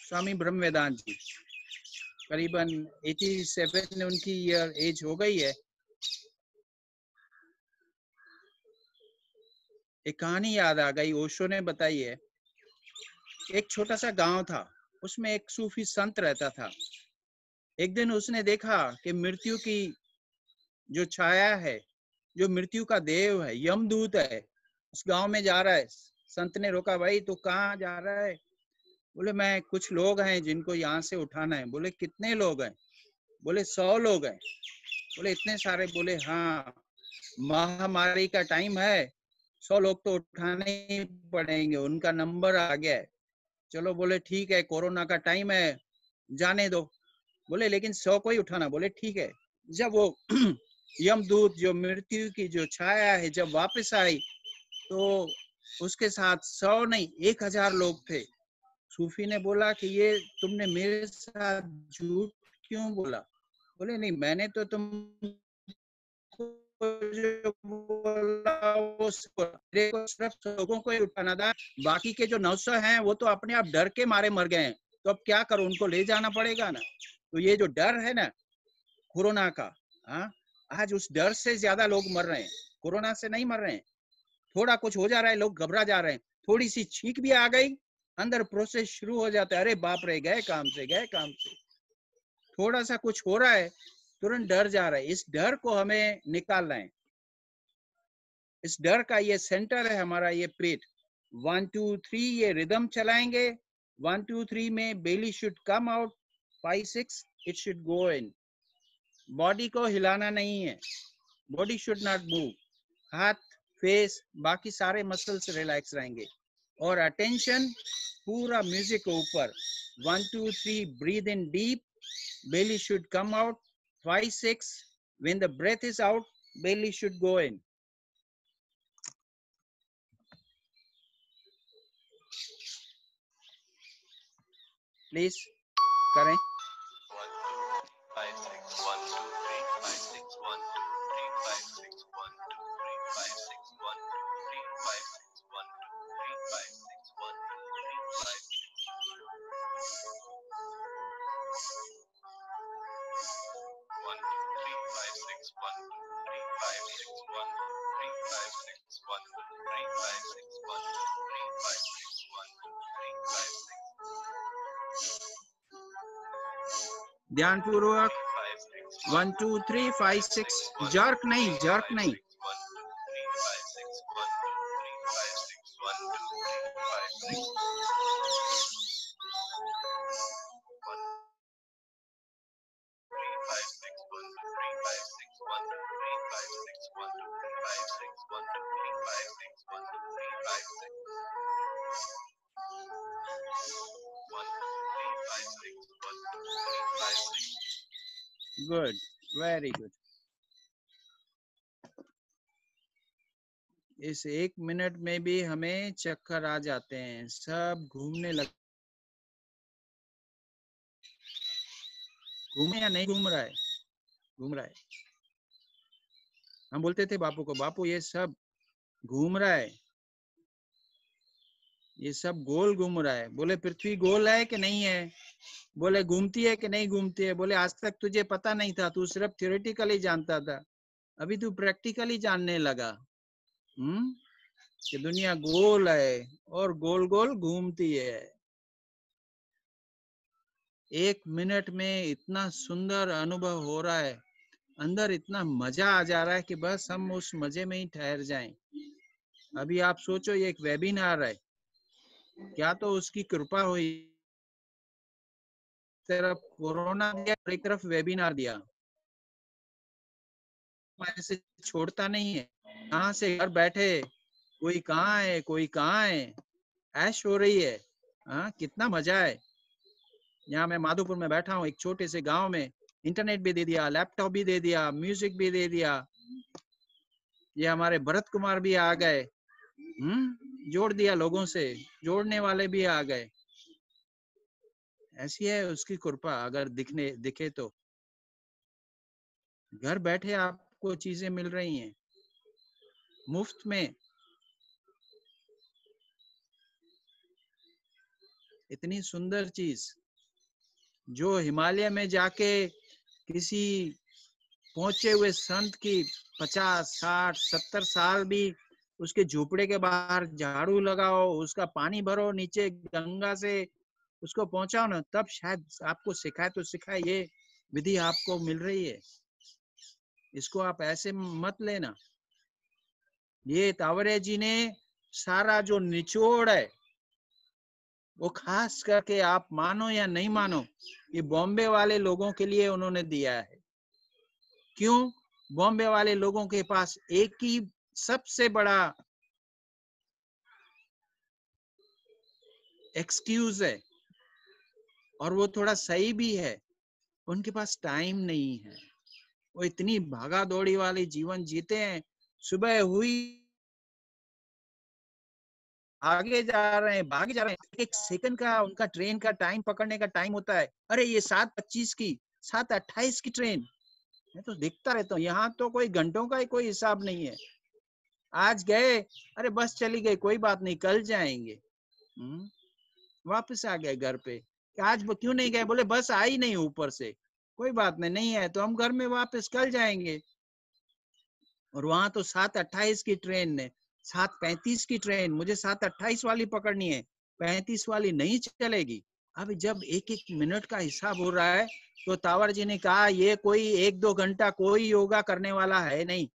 A: स्वामी ब्रह्म वेदांत जी। करीबन 87 उनकी ईयर एज हो गई है। एक कहानी याद आ गई, ओशो ने बताई है। एक छोटा सा गांव था, उसमें एक सूफी संत रहता था। एक दिन उसने देखा कि मृत्यु की जो छाया है, जो मृत्यु का देव है, यमदूत है, उस गांव में जा रहा है। संत ने रोका, भाई तू कहाँ जा रहा है? बोले मैं कुछ लोग हैं जिनको यहाँ से उठाना है। बोले कितने लोग हैं? बोले 100 लोग हैं। बोले इतने सारे? बोले हाँ, महामारी का टाइम है, 100 लोग तो उठाने ही पड़ेंगे, उनका नंबर आ गया है। चलो बोले ठीक है, कोरोना का टाइम है, जाने दो। बोले लेकिन 100 को ही उठाना। बोले ठीक है। जब वो यमदूत जो मृत्यु की जो छाया है जब वापस आई, तो उसके साथ 100 नहीं 1000 लोग थे। सूफी ने बोला कि ये तुमने मेरे साथ झूठ क्यों बोला? बोले नहीं, मैंने तो तुम जो बोला वो सिर्फ लोगों को ही उठाना था, बाकी के जो 900 हैं वो तो अपने आप डर के मारे मर गए हैं, तो अब क्या करूं, उनको ले जाना पड़ेगा ना। तो ये जो डर है ना कोरोना का, हाँ, आज उस डर से ज्यादा लोग मर रहे हैं, कोरोना से नहीं मर रहे हैं। थोड़ा कुछ हो जा रहा है, लोग घबरा जा रहे हैं, थोड़ी सी छींक भी आ गई, अंदर प्रोसेस शुरू हो जाता है, अरे बाप रे, गए काम से, गए काम से। थोड़ा सा कुछ हो रहा है, तुरंत डर जा रहा है। इस डर को हमें निकालना है। इस डर का ये सेंटर है हमारा, ये पेट। 1 2 3 ये रिदम चलाएंगे। 1 2 3 में belly should come out, 5 6 it should go in. Body को हिलाना नहीं है, बॉडी शुड नॉट मूव। हाथ, फेस, बाकी सारे मसल्स रिलैक्स रहेंगे और अटेंशन पूरा म्यूजिक के ऊपर। 1 2 3 breathe in deep, belly should come out. 5 6 when the breath is out, belly should go in. Please करें।
F: 1 2 5 6 1 2 3 5 6 1 2 3 5 6 1 2 3 5 6 1 2 3 5 6 1 2 3 5 6 1 2 3 5 1 2 3 5 6 1 2 3 5 6 1 2 3 5 6 1 2 3 5 6 1 2 3 5 6 1 2 3 5 6
A: ध्यान पूर्वक 1 2 3 5 6, जर्क नहीं, जर्क नहीं।
F: 1 2 3 5 6 1 2 3 5 6 1 2 3 5 6 1 3 5 6 1 2 3 5 6 1 2 3 5 6 1 2 3 5 6 1 2 3 5 6 1 2 3 5 6 1 2 3
A: गुड, वेरी गुड। इस 1 मिनट में भी हमें चक्कर आ जाते हैं, सब घूमने लग। घूमे या नहीं घूम रहा है? घूम रहा है। हम बोलते थे बापू को, बापू ये सब घूम रहा है, ये सब गोल घूम रहा है। बोले पृथ्वी गोल है कि नहीं है? बोले घूमती है कि नहीं घूमती है? बोले आज तक तुझे पता नहीं था, तू सिर्फ थियोरेटिकली जानता था, अभी तू प्रैक्टिकली जानने लगा कि दुनिया गोल है और गोल गोल घूमती है। 1 मिनट में इतना सुंदर अनुभव हो रहा है, अंदर इतना मजा आ जा रहा है कि बस हम उस मजे में ही ठहर जाएं। अभी आप सोचो, ये एक वेबिनार है, क्या तो उसकी कृपा हुई। तरफ कोरोना दिया, एक तरफ वेबिनार दिया, ऐसे छोड़ता नहीं है। कहाँ से घर बैठे, कोई कहाँ है, कोई कहाँ है, ऐश हो रही है। हाँ, कितना मजा है। यहाँ मैं माधोपुर में बैठा हूँ, एक छोटे से गांव में, इंटरनेट भी दे दिया, लैपटॉप भी दे दिया, म्यूजिक भी दे दिया। ये हमारे भरत कुमार भी आ गए, जोड़ दिया लोगों से, जोड़ने वाले भी आ गए। ऐसी है उसकी कृपा। अगर दिखे तो घर बैठे आपको चीजें मिल रही हैं मुफ्त में। इतनी सुंदर चीज जो हिमालय में जाके किसी पहुंचे हुए संत की 50, 60, 70 साल भी उसके झोपड़े के बाहर झाड़ू लगाओ, उसका पानी भरो नीचे गंगा से, उसको पहुंचाओ ना, तब शायद आपको सिखाए तो सिखाए। ये विधि आपको मिल रही है, इसको आप ऐसे मत लेना। ये तावरे जी ने सारा जो निचोड़ है, वो खास करके आप मानो या नहीं मानो, ये बॉम्बे वाले लोगों के लिए उन्होंने दिया है। क्यों? बॉम्बे वाले लोगों के पास एक ही सबसे बड़ा एक्सक्यूज है, और वो थोड़ा सही भी है, उनके पास टाइम नहीं है। वो इतनी भागा दौड़ी वाली जीवन जीते हैं, सुबह हुई आगे जा रहे हैं, भागे जा रहे हैं। 1 सेकंड का उनका ट्रेन का टाइम पकड़ने का टाइम होता है, अरे ये 7:25 की, 7:28 की ट्रेन। मैं तो देखता रहता हूँ, यहाँ तो कोई घंटों का ही कोई हिसाब नहीं है। आज गए, अरे बस चली गई, कोई बात नहीं, कल जाएंगे। वापस आ गए घर पे, आज क्यों नहीं गए? बोले बस आई नहीं ऊपर से, कोई बात नहीं, नहीं है तो हम घर में वापस कल जाएंगे। और वहां तो 7:28 की ट्रेन है, 7:35 की ट्रेन, मुझे 7:28 वाली पकड़नी है, 35 वाली नहीं चलेगी। अब जब 1-1 मिनट का हिसाब हो रहा है, तो तावर जी ने कहा ये कोई 1-2 घंटा कोई योगा करने वाला है नहीं,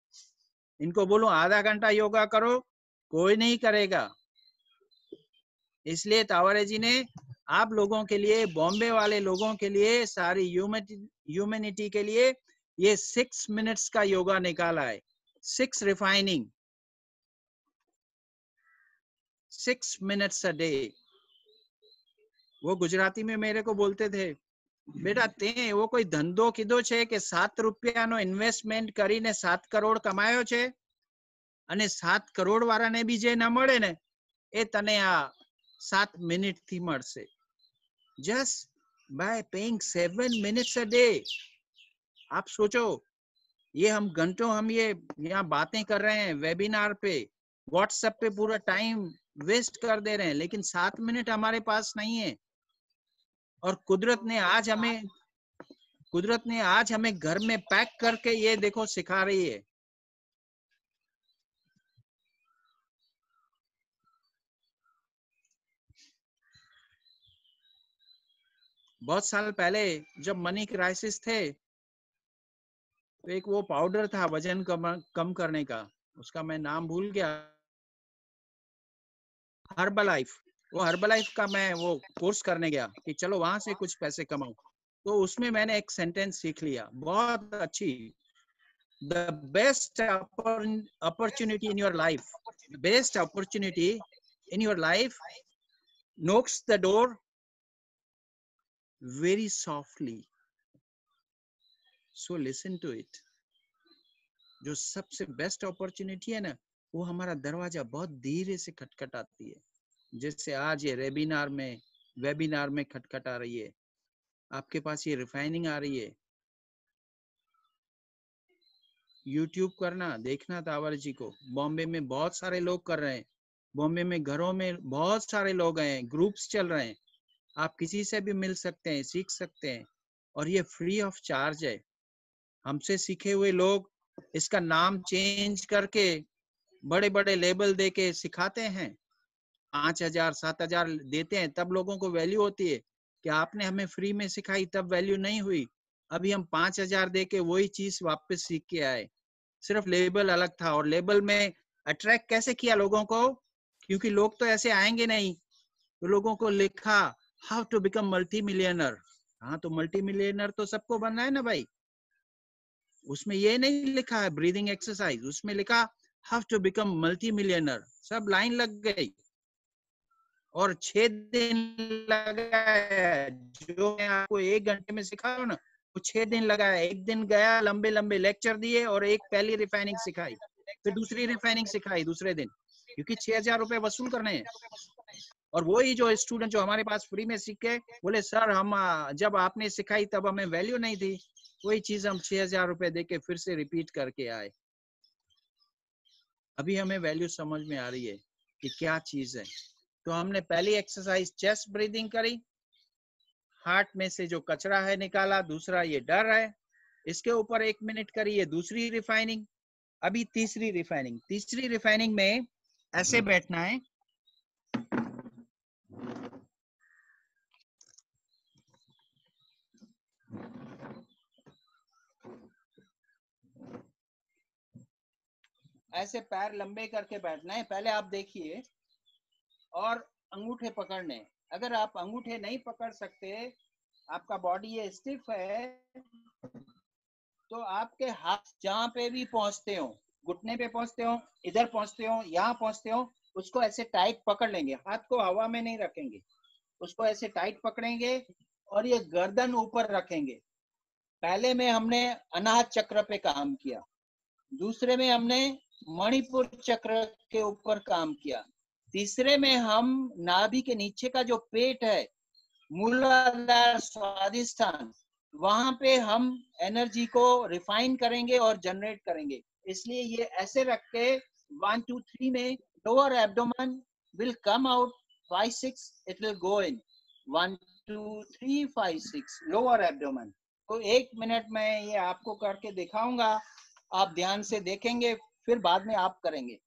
A: इनको बोलो आधा घंटा योगा करो, कोई नहीं करेगा। इसलिए तावरे जी ने आप लोगों के लिए, बॉम्बे वाले लोगों के लिए, सारी ह्यूमैनिटी के लिए ये 6 मिनट्स का योगा निकाला है। 6 रिफाइनिंग, 6 मिनट्स अ डे। वो गुजराती में मेरे को बोलते थे, बेटा ते वो कोई धंधो कीधो छे કે 7 રૂપિયાનો ઇન્વેસ્ટમેન્ટ કરીને 7 કરોડ કમાયો છે, અને 7 કરોડ વાળાને બી જે ના મળે ને, એ તને આ 7 મિનિટ થી મળશે, just by paying 7 minutes a day। आप सोचो, ये हम घंटों हम ये यहाँ बातें कर रहे हैं वेबिनार पे, व्हाट्सएप पे पूरा टाइम वेस्ट कर दे रहे हैं, लेकिन 7 मिनट हमारे पास नहीं है। और कुदरत ने आज हमें घर में पैक करके ये देखो सिखा रही है। बहुत साल पहले जब मनी क्राइसिस थे, तो एक वो पाउडर था वजन कम करने का, उसका मैं नाम भूल गया, हर्बलाइफ। वो हर्बलाइफ का मैं वो कोर्स करने गया कि चलो वहां से कुछ पैसे कमाऊं, तो उसमें मैंने एक सेंटेंस सीख लिया, बहुत अच्छी। The best opportunity in your life, the best opportunity in your life knocks the door very softly. So listen to it. जो सबसे बेस्ट अपॉर्चुनिटी है ना, वो हमारा दरवाजा बहुत धीरे से खटखटाती है, जैसे आज ये वेबिनार में खटखटा रही है। आपके पास ये रिफाइनिंग आ रही है। यूट्यूब करना, देखना तावर जी को। बॉम्बे में बहुत सारे लोग कर रहे हैं, बॉम्बे में घरों में बहुत सारे लोग हैं, ग्रुप्स चल रहे हैं। आप किसी से भी मिल सकते हैं, सीख सकते हैं, और ये फ्री ऑफ चार्ज है। हमसे सीखे हुए लोग इसका नाम चेंज करके बड़े बड़े लेबल देके सिखाते हैं। 5,000 7,000 देते हैं, तब लोगों को वैल्यू होती है कि आपने हमें फ्री में सिखाई, तब वैल्यू नहीं हुई। अभी हम 5,000 देके वही चीज वापस सीख के आए, सिर्फ लेबल अलग था। और लेबल में अट्रैक्ट कैसे किया लोगों को, क्योंकि लोग तो ऐसे आएंगे नहीं, तो लोगों को लिखा how to become multi millionaire. हाँ, तो मल्टी मिलियनर तो सबको बनना है ना भाई। उसमें ये नहीं लिखा है ब्रीदिंग एक्सरसाइज, उसमें लिखा how to become multi millionaire. सब लाइन लग गई और 6 दिन लगा है। जो मैं आपको 1 घंटे में सिखा रहा हूं ना, वो 6 दिन लगा है। 1 दिन गया, लंबे लंबे लेक्चर दिए और एक पहली रिफाइनिंग सिखाई, फिर दूसरी रिफाइनिंग सिखाई दूसरे दिन, क्योंकि 6,000 रुपए वसूल करने हैं। और वही जो स्टूडेंट जो हमारे पास फ्री में सीखे, बोले सर हम जब आपने सिखाई तब हमें वैल्यू नहीं थी, वही चीज हम 6,000 रुपए देके फिर से रिपीट करके आए। अभी हमें वैल्यू समझ में आ रही है कि क्या चीज है। तो हमने पहली एक्सरसाइज चेस्ट ब्रीदिंग करी, हार्ट में से जो कचरा है निकाला। दूसरा ये डर है, इसके ऊपर 1 मिनट करी, ये दूसरी रिफाइनिंग। अभी तीसरी रिफाइनिंग में ऐसे बैठना है, ऐसे पैर लंबे करके बैठना है। पहले आप देखिए, और अंगूठे पकड़ने। अगर आप अंगूठे नहीं पकड़ सकते, आपका बॉडी ये स्टिफ है, तो आपके हाथ जहां पे भी पहुंचते हो, घुटने पे पहुंचते हो, इधर पहुंचते हो, यहाँ पहुंचते हो, उसको ऐसे टाइट पकड़ लेंगे। हाथ को हवा में नहीं रखेंगे, उसको ऐसे टाइट पकड़ेंगे और ये गर्दन ऊपर रखेंगे। पहले में हमने अनाहत चक्र पे काम किया, दूसरे में हमने मणिपुर चक्र के ऊपर काम किया, तीसरे में हम नाभि के नीचे का जो पेट है, मूलाधार स्वादिष्ठान, वहां पे हम एनर्जी को रिफाइन करेंगे और जनरेट करेंगे। इसलिए ये ऐसे रख के 1 2 3 में lower abdomen will come out, 5 6 it will go in, 1 2 3 5 6 lower abdomen. तो 1 मिनट में ये आपको करके दिखाऊंगा, आप ध्यान से देखेंगे, फिर बाद में आप करेंगे।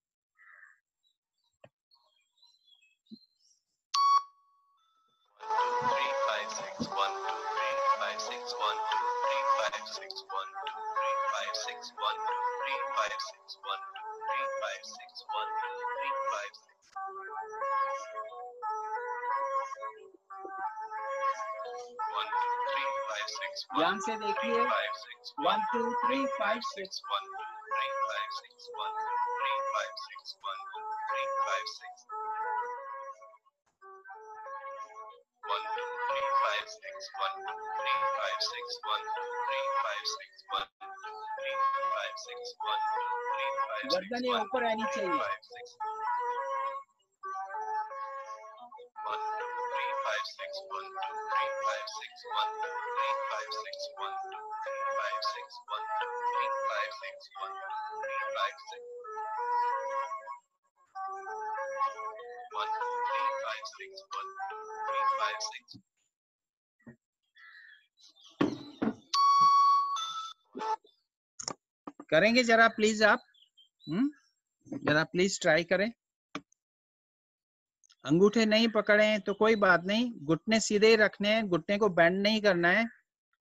F: 3 5 6 1 2 3 5 6 1 2 3 5 6 1 2 3 5 6 1 2 3 5 6 1 2 3 5 6 1 2 3 5 6 1 2 3 5 6
A: ध्यान से देखिए,
F: 5 6
A: 1 2 3 5 6
F: 1 2 3 5 6 1 2 3 5 6 1 2 3 5 6 1 2 3 5 6 1 2 3 5 6 1 2 3 5 6 1 2 3 5 6 1 2 3 5 6
A: गर्दन ये ऊपर आनी चाहिए।
F: 5 6 1 2 3 5 6 1 2 3 5 6 1 2 3 5 6 1 2 3 5 6 1 2 3 5 6 1 2 3 5 6 1 2 3 5 6 1 2 3 5 6
A: करेंगे जरा प्लीज आप, जरा प्लीज ट्राई करें। अंगूठे नहीं पकड़े तो कोई बात नहीं, घुटने सीधे रखने हैं, घुटने को बेंड नहीं करना है।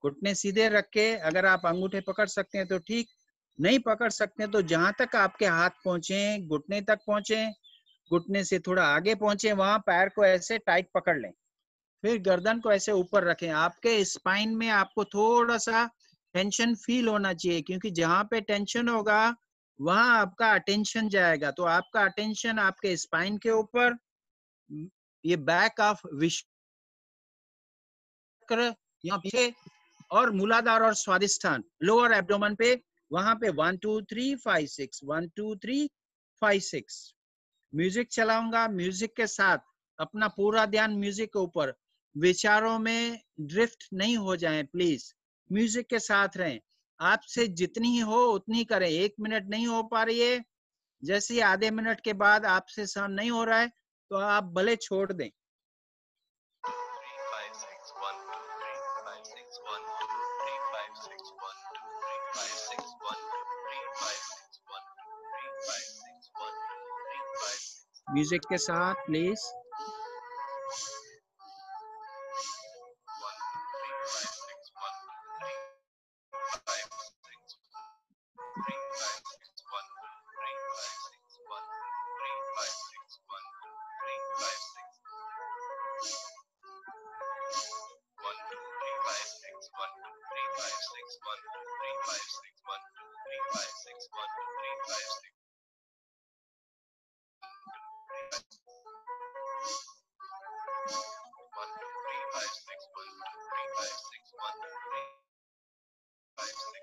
A: घुटने सीधे रख के अगर आप अंगूठे पकड़ सकते हैं तो ठीक, नहीं पकड़ सकते तो जहां तक आपके हाथ पहुंचे, घुटने तक पहुंचे, घुटने से थोड़ा आगे पहुंचे, वहां पैर को ऐसे टाइट पकड़ लें। फिर गर्दन को ऐसे ऊपर रखें। आपके स्पाइन में आपको थोड़ा सा टेंशन फील होना चाहिए, क्योंकि जहां पे टेंशन होगा वहां आपका अटेंशन जाएगा। तो आपका अटेंशन आपके स्पाइन के ऊपर, ये बैक ऑफ विशुक्र यहाँ पीछे और मूलाधार और स्वादिष्ठान लोअर एब्डोमेन पे, वहां पे 1 2 3 5 6 1 2 3 5 6। म्यूजिक चलाऊंगा, म्यूजिक के साथ अपना पूरा ध्यान म्यूजिक के ऊपर, विचारों में ड्रिफ्ट नहीं हो जाएं प्लीज, म्यूजिक के साथ रहें। आपसे जितनी ही हो उतनी करें, 1 मिनट नहीं हो पा रही है, जैसे आधे मिनट के बाद आपसे सहन नहीं हो रहा है तो आप भले छोड़ दें।
F: 3 5 6 1 2 3 5 6 1 2 3 5 6 1 2 3 5 6 1 2 3 5 6 1 2 3 5 6 1 2 3 5 6
A: म्यूजिक के साथ please.
F: 1 2 3 5 6 1 2 3 5 6 3 5 6 1 2 3 5 6 1 2 3 5 6 1 2 3 5 6 1 2 3 5 6 1 2 3 5 6 1 2 3 5 6 1 2 3 5 6 1 2 3 5 6 1 2 3 5 6 1 2 3 5 6 1 2 3 5 6 1 2 3 5 6 1 2 3 5 6 1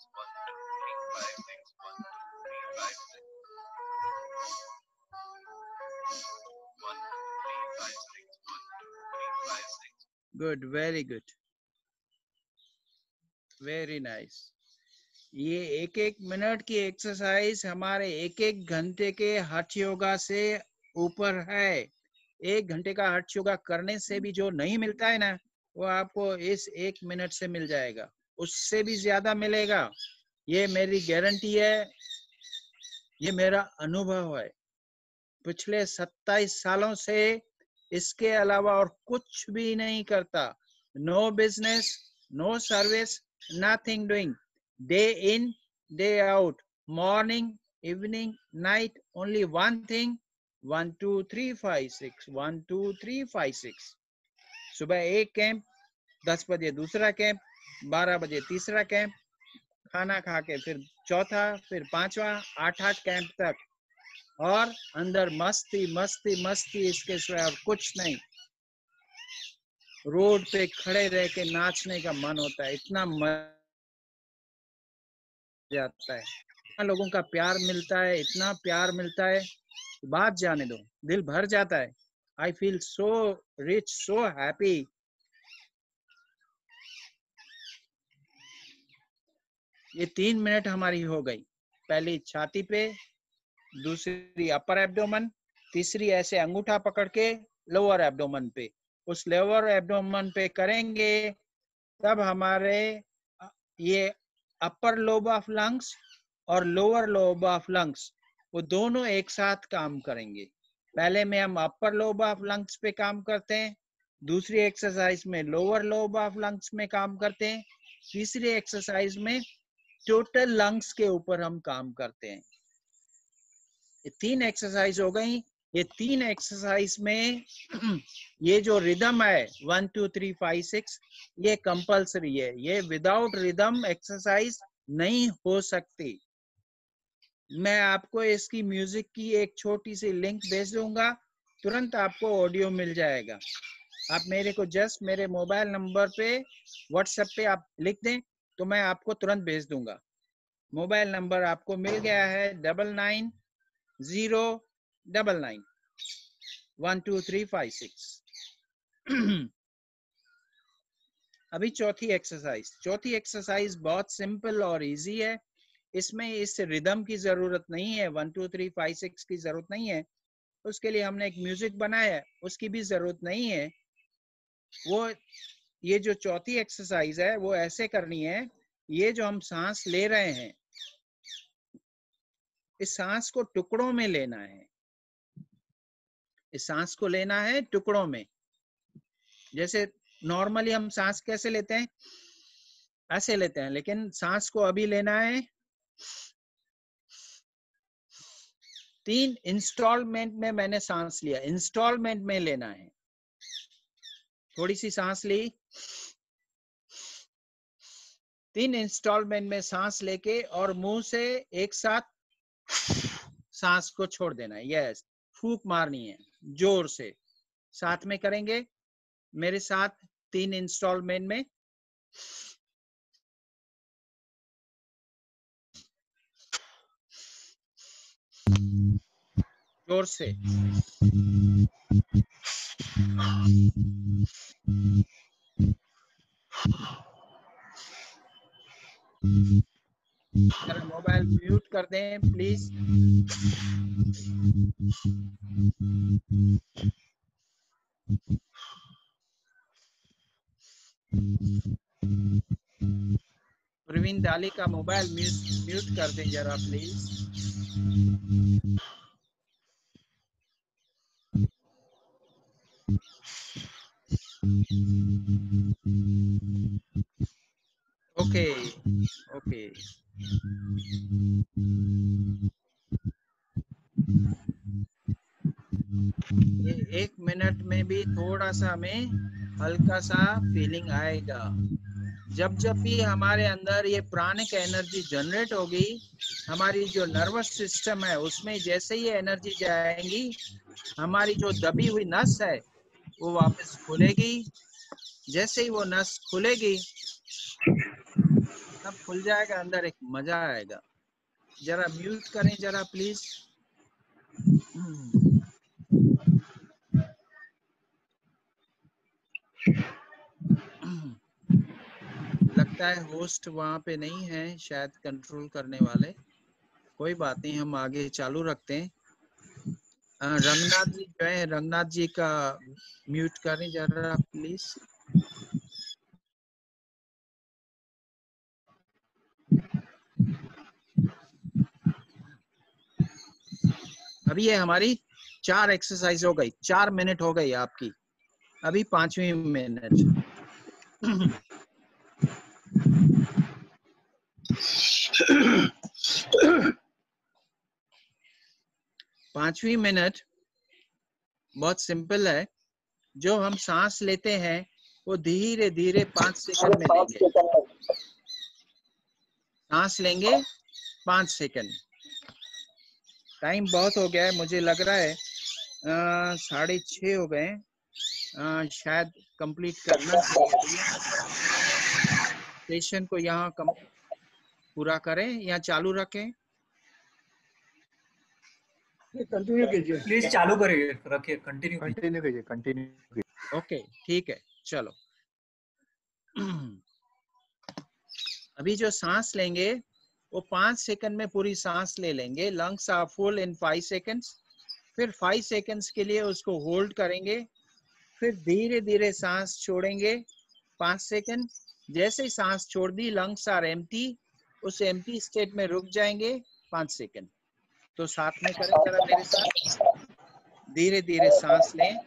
F: 2 3 5 6 1 2 3 5 6 1 2 3 5 6
A: good, very good, very nice. ये 1-1 मिनट की एक्सरसाइज हमारे 1-1 घंटे के हठ योगा से ऊपर है। 1 घंटे का हठ योगा करने से भी जो नहीं मिलता है ना, वो आपको इस 1 मिनट से मिल जाएगा, उससे भी ज्यादा मिलेगा। ये मेरी गारंटी है, ये मेरा अनुभव है पिछले 27 सालों से। इसके अलावा और कुछ भी नहीं करता। No business, no service, nothing doing, day in day out, morning evening night, only one thing, 1 2 3 5 6 1 2 3 5 6। सुबह एक कैंप, 10 बजे दूसरा कैंप, 12 बजे तीसरा कैंप, खाना खा के फिर चौथा, फिर पांचवा, 8-8 कैंप तक, और अंदर मस्ती मस्ती मस्ती, इसके सिवा और कुछ नहीं। रोड पे खड़े रह के नाचने का मन होता है, इतना मजा आता है, इतना लोगों का प्यार मिलता है, इतना प्यार मिलता है, बात जाने दो, दिल भर जाता है। I feel so rich, so happy. ये 3 मिनट हमारी हो गई, पहली छाती पे, दूसरी अपर एब्डोमेन, तीसरी ऐसे अंगूठा पकड़ के लोअर एब्डोमेन पे। उस लोअर एब्डोमेन पे करेंगे तब हमारे ये अपर लोब ऑफ लंग्स और लोअर लोब ऑफ लंग्स, वो दोनों एक साथ काम करेंगे। पहले में हम अपर लोब ऑफ लंग्स पे काम करते हैं, दूसरी एक्सरसाइज में लोअर लोब ऑफ लंग्स में काम करते हैं, तीसरी एक्सरसाइज में टोटल लंग्स के ऊपर हम काम करते हैं। ये 3 एक्सरसाइज हो गई। ये 3 एक्सरसाइज में ये जो रिदम है 1 2 3 5 6, ये कंपल्सरी है। ये विदाउट रिदम एक्सरसाइज नहीं हो सकती। मैं आपको इसकी म्यूजिक की एक छोटी सी लिंक भेज दूंगा, तुरंत आपको ऑडियो मिल जाएगा। आप मेरे को जस्ट मेरे मोबाइल नंबर पे व्हाट्सएप पे आप लिख दें तो मैं आपको तुरंत भेज दूंगा। मोबाइल नंबर आपको मिल गया है 990999 1 2 3 5 6। अभी चौथी एक्सरसाइज बहुत सिंपल और इजी है। इसमें इस रिदम की जरूरत नहीं है, 1 2 3 5 6 की जरूरत नहीं है। उसके लिए हमने एक म्यूजिक बनाया है, उसकी भी जरूरत नहीं है। वो ये जो चौथी एक्सरसाइज है वो ऐसे करनी है, ये जो हम सांस ले रहे हैं, इस सांस को टुकड़ों में लेना है। इस सांस को लेना है टुकड़ों में। जैसे नॉर्मली हम सांस कैसे लेते हैं, ऐसे लेते हैं, लेकिन सांस को अभी लेना है 3 इंस्टॉलमेंट में। मैंने सांस लिया, इंस्टॉलमेंट में लेना है। थोड़ी सी सांस ली, 3 इंस्टॉलमेंट में सांस लेके और मुंह से एक साथ सांस को छोड़ देना है। यस, फूंक मारनी है जोर से। साथ में करेंगे मेरे साथ, 3 इंस्टॉलमेंट में। जोर से। जरा मोबाइल म्यूट कर दें प्लीज। प्रवीण दाली का मोबाइल म्यूट कर दें जरा प्लीज। Okay okay. ये 1 मिनट में भी थोड़ा सा हमें हल्का सा फीलिंग आएगा। जब जब भी हमारे अंदर ये प्राणिक एनर्जी जनरेट होगी, हमारी जो नर्वस सिस्टम है उसमें जैसे ही एनर्जी जाएगी, हमारी जो दबी हुई नस है वो वापस खुलेगी। जैसे ही वो नस खुलेगी सब खुल जाएगा, अंदर एक मजा आएगा। जरा म्यूट करें जरा प्लीज। लगता है होस्ट वहां पे नहीं है, शायद कंट्रोल करने वाले। कोई बात नहीं, हम आगे चालू रखते हैं। रंगनाथ जी जो है, रंगनाथ जी का म्यूट करें जरा प्लीज। अभी ये हमारी 4 एक्सरसाइज हो गई, 4 मिनट हो गई आपकी। अभी 5वीं मिनट। 5वीं मिनट बहुत सिंपल है। जो हम सांस लेते हैं वो धीरे धीरे 5 सेकंड में लेंगे। सांस लेंगे 5 सेकंड। टाइम बहुत हो गया है, मुझे लग रहा है 6:30 हो गए। शायद कंप्लीट करना चाहिए। सेशन को यहाँ पूरा करें या चालू रखें?
B: कंटिन्यू कीजिए।
G: प्लीज चालू करिए, रखिए, कंटिन्यू
D: कंटिन्यू।
A: ओके ठीक है, चलो। अभी जो सांस लेंगे वो 5 सेकंड में पूरी सांस ले लेंगे। Lungs are full in 5 seconds. फिर 5 सेकंड्स के लिए उसको होल्ड करेंगे, फिर धीरे धीरे सांस छोड़ेंगे 5 सेकंड। जैसे ही सांस छोड़ दी, लंग्स आर एम्प्टी, उस एम्प्टी स्टेट में रुक जाएंगे 5 सेकंड। तो साथ में करें जरा मेरे साथ। धीरे धीरे सांस लें।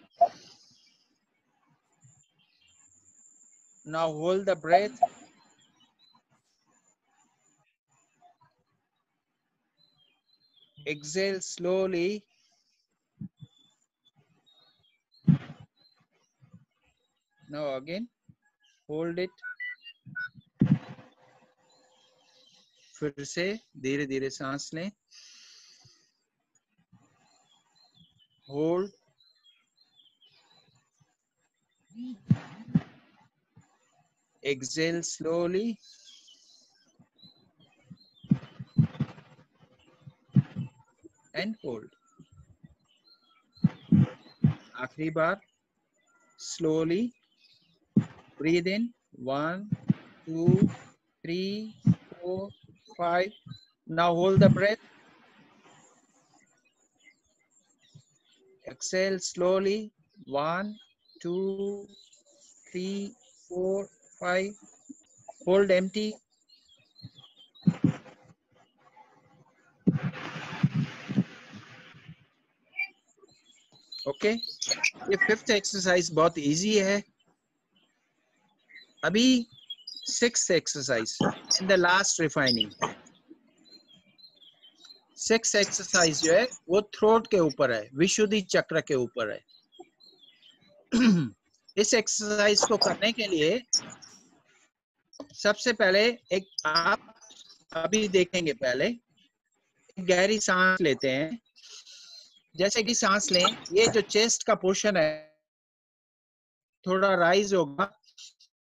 A: Now hold the breath. Exhale slowly. Now again, hold it. फिर से धीरे धीरे सांस लें। Hold. Exhale slowly. And hold. आखिरी बार, slowly breathe in 1 2 3 4 5. Now hold the breath. Exhale slowly 1 2 3 4 5. Hold empty. Okay, ये 5th एक्सरसाइज बहुत इजी है। अभी 6th exercise in the last refining. 6th exercise जो है वो थ्रोट के ऊपर है, विशुद्धि चक्र के ऊपर है। इस एक्सरसाइज को करने के लिए सबसे पहले एक, आप अभी देखेंगे, पहले एक गहरी सांस लेते हैं। जैसे कि सांस लें, ये जो चेस्ट का पोर्शन है थोड़ा राइज होगा,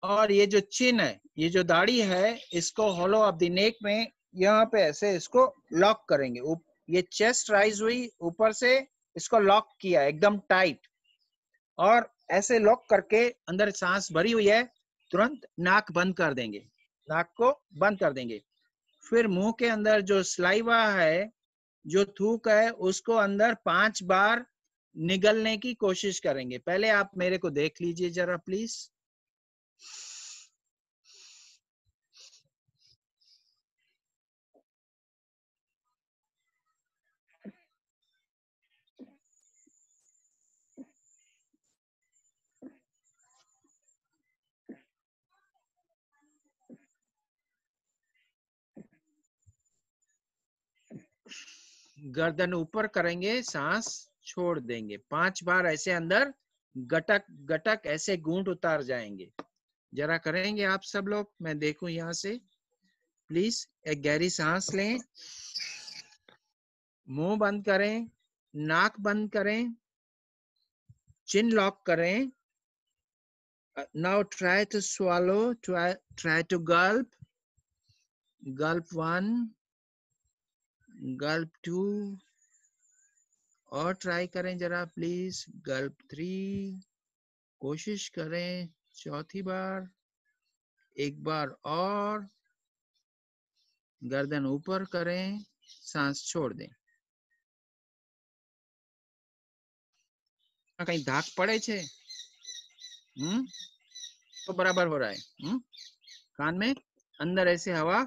A: और ये जो चिन है, ये जो दाढ़ी है, इसको हॉलो ऑफ द नेक में यहाँ पे ऐसे इसको लॉक करेंगे। ये चेस्ट राइज हुई, ऊपर से इसको लॉक किया एकदम टाइट, और ऐसे लॉक करके अंदर सांस भरी हुई है, तुरंत नाक बंद कर देंगे, नाक को बंद कर देंगे। फिर मुंह के अंदर जो स्लाइवा है, जो थूक है, उसको अंदर 5 बार निगलने की कोशिश करेंगे। पहले आप मेरे को देख लीजिए जरा प्लीज। गर्दन ऊपर करेंगे, सांस छोड़ देंगे, 5 बार ऐसे अंदर गटक गटक ऐसे घूंट उतार जाएंगे। जरा करेंगे आप सब लोग, मैं देखूं यहाँ से। प्लीज एक गहरी सांस लें, मुंह बंद करें, नाक बंद करें, चिन लॉक करें। Now try to swallow, try to gulp 1, gulp 2, और ट्राई करें जरा प्लीज, गल्प 3, कोशिश करें 4थी बार, एक बार और, गर्दन ऊपर करें, सांस छोड़ दें। कहीं धाक पड़े छे? तो बराबर हो रहा है। कान में अंदर ऐसे हवा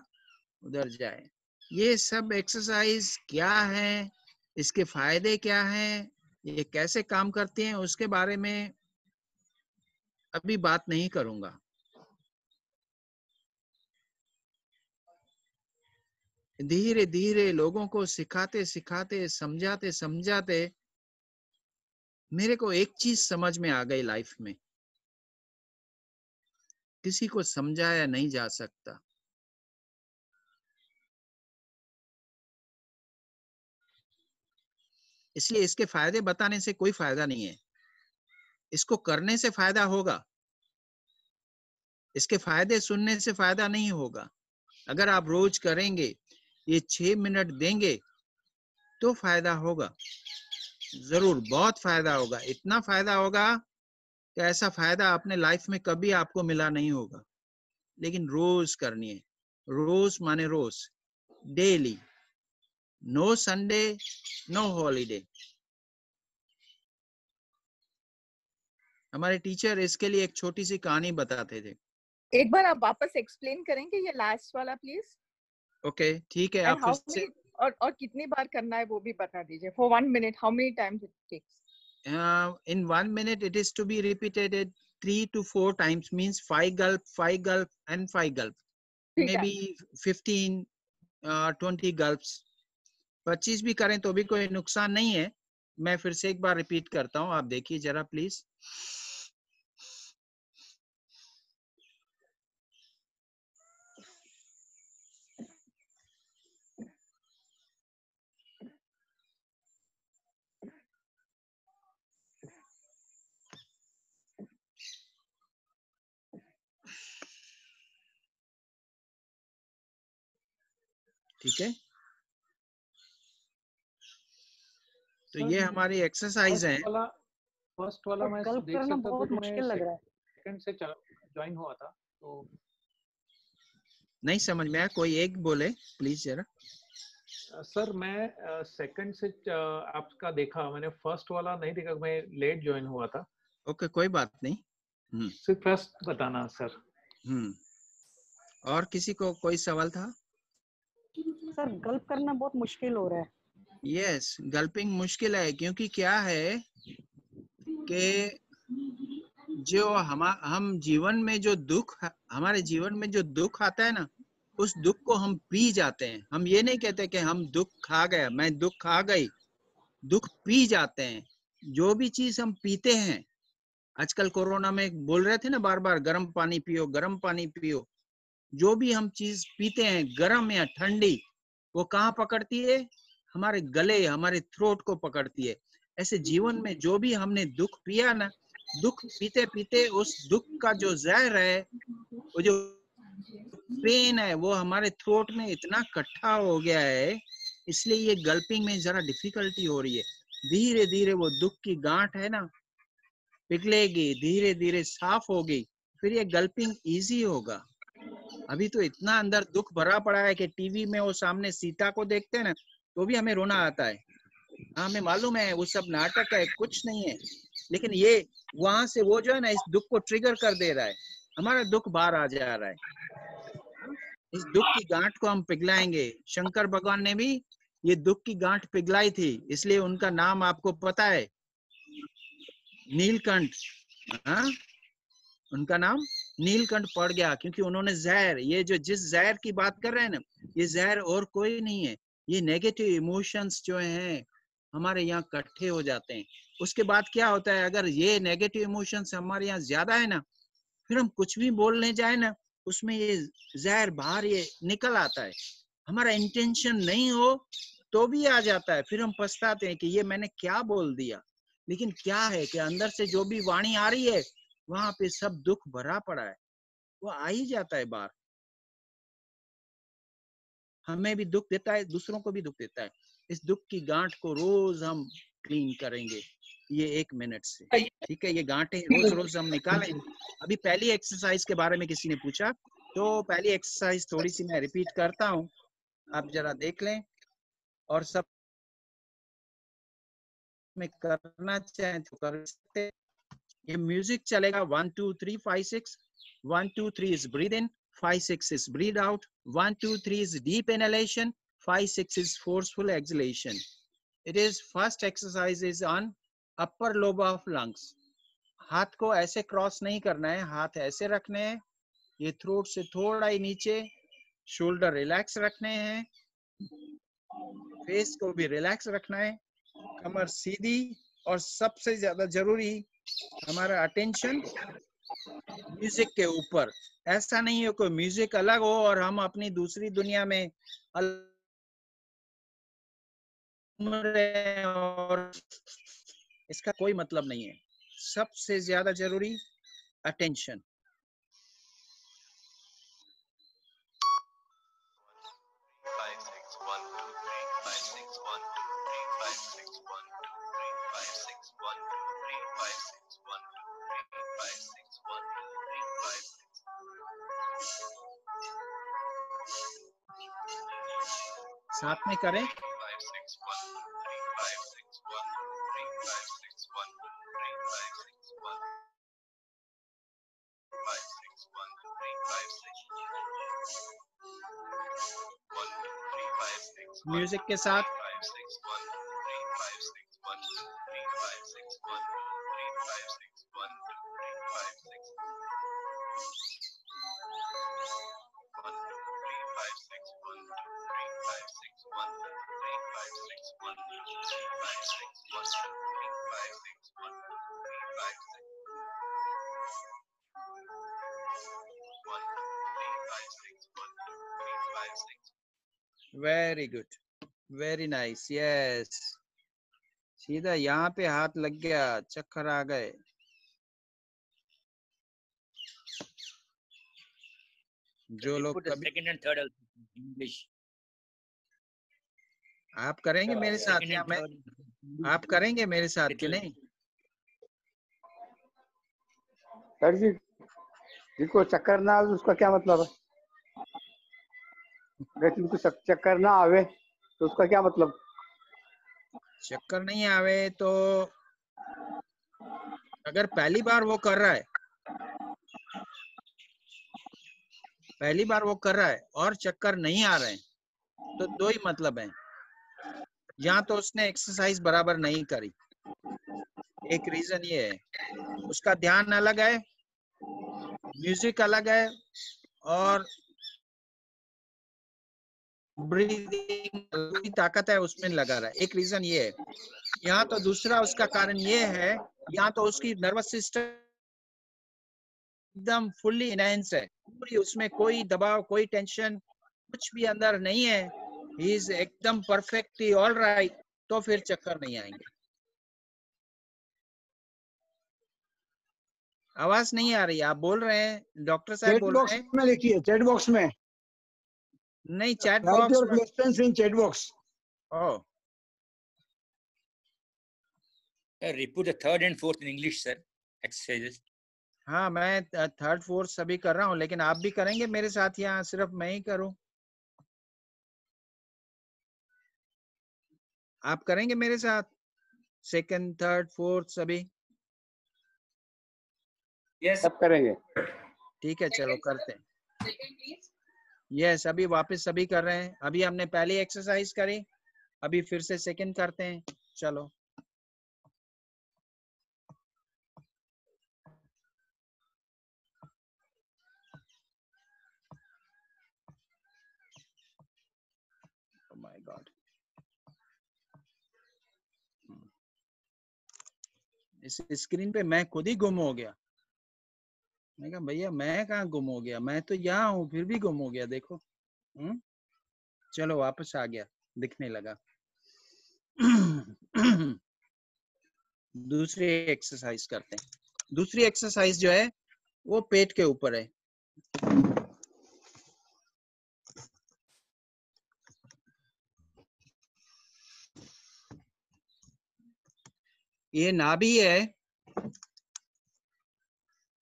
A: उधर जाए। ये सब एक्सरसाइज क्या है, इसके फायदे क्या हैं, ये कैसे काम करते हैं, उसके बारे में अभी बात नहीं करूंगा। धीरे धीरे लोगों को सिखाते सिखाते, समझाते समझाते मेरे को एक चीज समझ में आ गई लाइफ में, किसी को समझाया नहीं जा सकता। इसलिए इसके फायदे बताने से कोई फायदा नहीं है, इसको करने से फायदा होगा। इसके फायदे सुनने से फायदा नहीं होगा। अगर आप रोज करेंगे, ये 6 मिनट देंगे तो फायदा होगा, जरूर बहुत फायदा होगा। इतना फायदा होगा कि ऐसा फायदा अपने लाइफ में कभी आपको मिला नहीं होगा। लेकिन रोज करनी है, रोज माने रोज, daily, no Sunday, no holiday. हमारे टीचर इसके लिए एक छोटी सी कहानी बताते थे।
H: एक बार आप वापस एक्सप्लेन करेंगे ये लास्ट वाला प्लीज?
A: ओके, ठीक है। आप फिर से
H: और कितनी बार करना है वो भी बता दीजिए। For 1 minute how many times it takes?
A: In 1 minute it is to be repeated 3 to 4 times, means 5 gulp, 5 gulp and 5 gulp, maybe 15 20 gulps। 25 भी करें तो भी कोई नुकसान नहीं है। मैं फिर से एक बार रिपीट करता हूँ, आप देखिए जरा प्लीज। ठीक है, तो ये हमारी एक्सरसाइज है।
G: फर्स्ट वाला मैं देख सकता था, बहुत मुश्किल लग रहा है। सेकंड से ज्वाइन हुआ था तो
A: नहीं समझ में आया, कोई एक बोले प्लीज जरा।
G: सर मैं सेकंड से आपका देखा, मैंने फर्स्ट वाला नहीं देखा, मैं लेट ज्वाइन हुआ था।
A: ओके, कोई बात नहीं।
G: सिर्फ फर्स्ट बताना सर।
A: और किसी को कोई सवाल था?
I: सर गल्प करना बहुत मुश्किल हो रहा है।
A: यस, गल्पिंग मुश्किल है, क्योंकि क्या है कि जो हम जीवन में जो दुख, हमारे जीवन में जो दुख आता है ना, उस दुख को हम पी जाते हैं। हम ये नहीं कहते कि हम दुख खा गया, मैं दुख खा गई, दुख पी जाते हैं। जो भी चीज हम पीते हैं, आजकल कोरोना में बोल रहे थे ना बार बार, गर्म पानी पियो, गर्म पानी पियो। जो भी हम चीज पीते हैं, गर्म या ठंडी, वो कहाँ पकड़ती है? हमारे गले, हमारे थ्रोट को पकड़ती है। ऐसे जीवन में जो भी हमने दुख पिया ना, दुख पीते पीते उस दुख का जो जहर है, वो जो पेन है, वो हमारे थ्रोट में इतना इकट्ठा हो गया है, इसलिए ये गल्पिंग में जरा डिफिकल्टी हो रही है। धीरे धीरे वो दुख की गांठ है ना पिघलेगी, धीरे धीरे साफ होगी, फिर ये गल्पिंग इजी होगा। अभी तो इतना अंदर दुख भरा पड़ा है कि टीवी में वो सामने सीता को देखते हैं ना तो भी हमें रोना आता है। हमें मालूम है वो सब नाटक है, कुछ नहीं है, लेकिन ये वहां से वो जो है ना इस दुख को ट्रिगर कर दे रहा है, हमारा दुख बाहर आ जा रहा है। इस दुख की गांठ को हम पिघलाएंगे। शंकर भगवान ने भी ये दुख की गांठ पिघलाई थी, इसलिए उनका नाम आपको पता है, नीलकंठ। हाँ, उनका नाम नीलकंठ पड़ गया क्योंकि उन्होंने जहर, ये जो जिस जहर की बात कर रहे हैं ना, ये जहर और कोई नहीं है, ये नेगेटिव इमोशंस जो हैं हमारे यहाँ इकट्ठे हो जाते हैं। उसके बाद क्या होता है, अगर ये नेगेटिव इमोशंस हमारे यहाँ ज्यादा है ना, फिर हम कुछ भी बोलने जाए ना, उसमें ये जहर बाहर ये निकल आता है। हमारा इंटेंशन नहीं हो तो भी आ जाता है, फिर हम पछताते हैं कि ये मैंने क्या बोल दिया। लेकिन क्या है कि अंदर से जो भी वाणी आ रही है, वहां पे सब दुख भरा पड़ा है, वो आ ही जाता है बाहर। हमें भी दुख देता है, दूसरों को भी दुख देता है। इस दुख की गांठ को रोज हम क्लीन करेंगे, ये 1 मिनट से, ठीक है? ये गांठें रोज रोज हम निकालें। अभी पहली एक्सरसाइज के बारे में किसी ने पूछा, तो पहली एक्सरसाइज थोड़ी सी मैं रिपीट करता हूँ, आप जरा देख लें, और सब में करना चाहें तो कर सकते हैं। ये म्यूजिक चलेगा 1 2 3 5 6। 1 2 3 is breathe in, 5 6 is breathe out, 1 2 3 is deep inhalation, 5 6 is forceful exhalation. It is first exercise is on upper lobe of lungs. हाथ को ऐसे क्रॉस नहीं करना है, हाथ ऐसे रखने हैं, ये थ्रोट से थोड़ा ही नीचे, शोल्डर रिलैक्स रखने हैं, फेस को भी रिलैक्स रखना है, कमर सीधी, और सबसे ज्यादा जरूरी हमारा अटेंशन म्यूजिक के ऊपर। ऐसा नहीं है कोई म्यूजिक अलग हो और हम अपनी दूसरी दुनिया में और इसका कोई मतलब नहीं है। सबसे ज्यादा जरूरी अटेंशन। साथ में करें। म्यूजिक के साथ। Very good, very nice, yes. सीधा यहाँ पे हाथ लग गया, चक्कर आ गए। जो लोग कभी
J: सेकंड एंड थर्ड इंग्लिश
A: आप करेंगे मेरे साथ या मैं, आप करेंगे मेरे साथ कि नहीं?
K: सर जी, जिसको चक्कर ना आवे उसका क्या मतलब है? अगर जिनको चक्कर ना आवे तो उसका क्या मतलब?
A: चक्कर नहीं आवे तो अगर पहली बार वो कर रहा है, पहली बार वो कर रहा है और चक्कर नहीं आ रहे हैं, तो दो ही मतलब है। या तो उसने एक्सरसाइज बराबर नहीं करी, एक रीजन ये है, उसका ध्यान अलग है, म्यूजिक अलग है, और ब्रीदिंग की ताकत है उसमें लगा रहा है, एक रीजन ये है। यहाँ तो दूसरा उसका कारण ये है, यहाँ तो उसकी नर्वस सिस्टम एकदम फुल्ली इनहेंस है, पूरी, उसमें कोई दबाव, कोई टेंशन, कुछ भी अंदर नहीं है, ही इज एकदम परफेक्टली ऑल राइट, तो फिर चक्कर नहीं आएंगे। आवाज नहीं आ रही, आप बोल रहे हैं, डॉक्टर साहब
B: चैट
A: बोल
B: बॉक्स
A: रहे हैं।
B: में लिखिए, चैट बॉक्स में।
A: नहीं, चैट
B: राइट
A: बॉक्स
B: योर
A: में।
B: Questions in chat box.
A: Oh,
J: Repeat the third and fourth in English, sir. Exercises.
A: हाँ मैं थर्ड फोर्थ सभी कर रहा हूँ, लेकिन आप भी करेंगे मेरे साथ या सिर्फ मैं ही करूँ? आप करेंगे मेरे साथ सेकंड थर्ड फोर्थ सभी?
K: यस सब करेंगे।
A: ठीक है, चलो करते हैं। यस, अभी वापस सभी कर रहे हैं। अभी हमने पहली एक्सरसाइज करी, अभी फिर से सेकंड करते हैं। चलो Oh my God. इस स्क्रीन पे मैं खुद ही गुम हो गया। मैं कहा भैया मैं कहाँ गुम हो गया, मैं तो यहाँ हूँ फिर भी गुम हो गया, देखो। चलो वापस आ गया, दिखने लगा। दूसरी एक्सरसाइज करते हैं। दूसरी एक्सरसाइज जो है वो पेट के ऊपर है। ये नाभि है,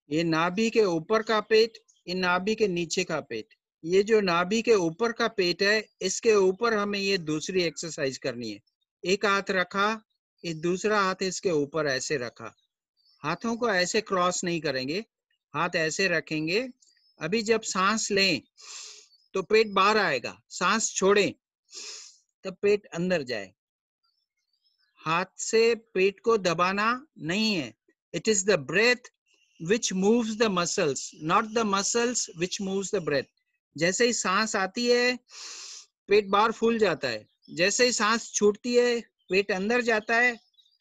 A: ये नाभि के ऊपर का पेट, ये नाभि के नीचे का पेट। ये जो नाभि के ऊपर का पेट है, इसके ऊपर हमें ये दूसरी एक्सरसाइज करनी है। एक हाथ रखा, ये दूसरा हाथ इसके ऊपर ऐसे रखा। हाथों को ऐसे क्रॉस नहीं करेंगे, हाथ ऐसे रखेंगे। अभी जब सांस लें तो पेट बाहर आएगा, सांस छोड़ें तब पेट अंदर जाए। हाथ से पेट को दबाना नहीं है। It is the breath which moves the muscles, not the muscles which moves the breath. जैसे ही सांस आती है पेट बाहर फूल जाता है, जैसे ही सांस छूटती है पेट अंदर जाता है।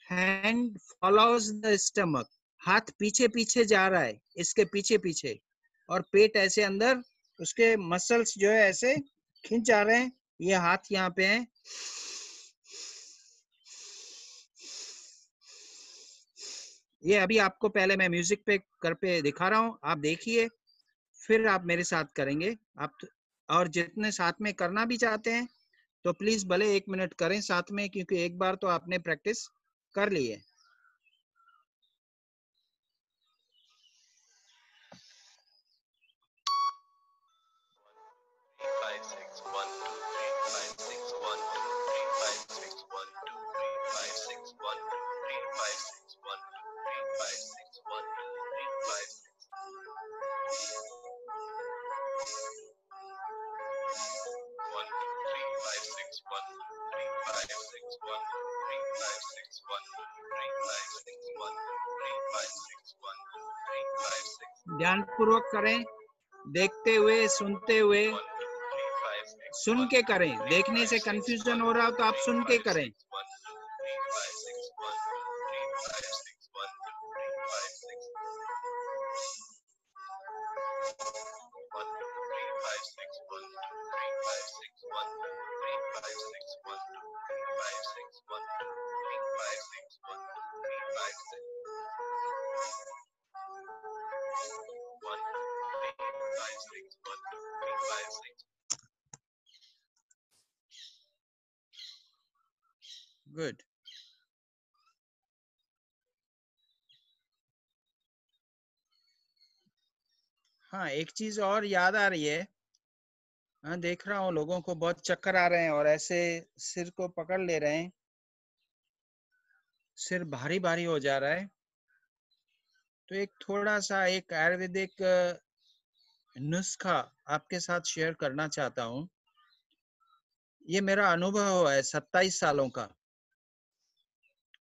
A: हैंड follows the stomach, हाथ पीछे पीछे जा रहा है, इसके पीछे पीछे, और पेट ऐसे अंदर, उसके मसल्स जो है ऐसे खींच जा रहे हैं। ये हाथ यहाँ पे है। ये अभी आपको पहले मैं म्यूजिक पे कर पे दिखा रहा हूँ, आप देखिए, फिर आप मेरे साथ करेंगे। आप और जितने साथ में करना भी चाहते हैं तो प्लीज भले 1 मिनट करें साथ में, क्योंकि एक बार तो आपने प्रैक्टिस कर ली है। ध्यानपूर्वक करें, देखते हुए, सुनते हुए। सुन के करें, देखने से कंफ्यूजन हो रहा हो तो आप सुन के करें। गुड। हाँ, एक चीज और याद आ रही है। हाँ, देख रहा हूँ लोगों को बहुत चक्कर आ रहे हैं और ऐसे सिर को पकड़ ले रहे हैं, सिर भारी भारी हो जा रहा है। तो एक थोड़ा सा एक आयुर्वेदिक नुस्खा आपके साथ शेयर करना चाहता हूँ। ये मेरा अनुभव है 27 सालों का।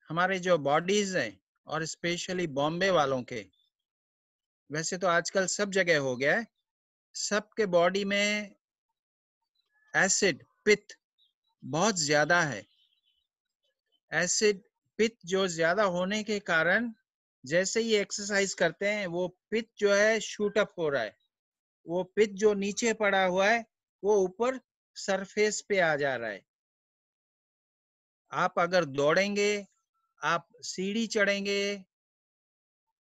A: हमारे जो बॉडीज हैं और स्पेशली बॉम्बे वालों के, वैसे तो आजकल सब जगह हो गया है, सबके बॉडी में एसिड पित्त बहुत ज्यादा है। एसिड पित्त जो ज्यादा होने के कारण जैसे ही एक्सरसाइज करते हैं वो पित्त जो है शूट अप हो रहा है। वो पित्त जो नीचे पड़ा हुआ है वो ऊपर सरफेस पे आ जा रहा है। आप अगर दौड़ेंगे, आप सीढ़ी चढ़ेंगे,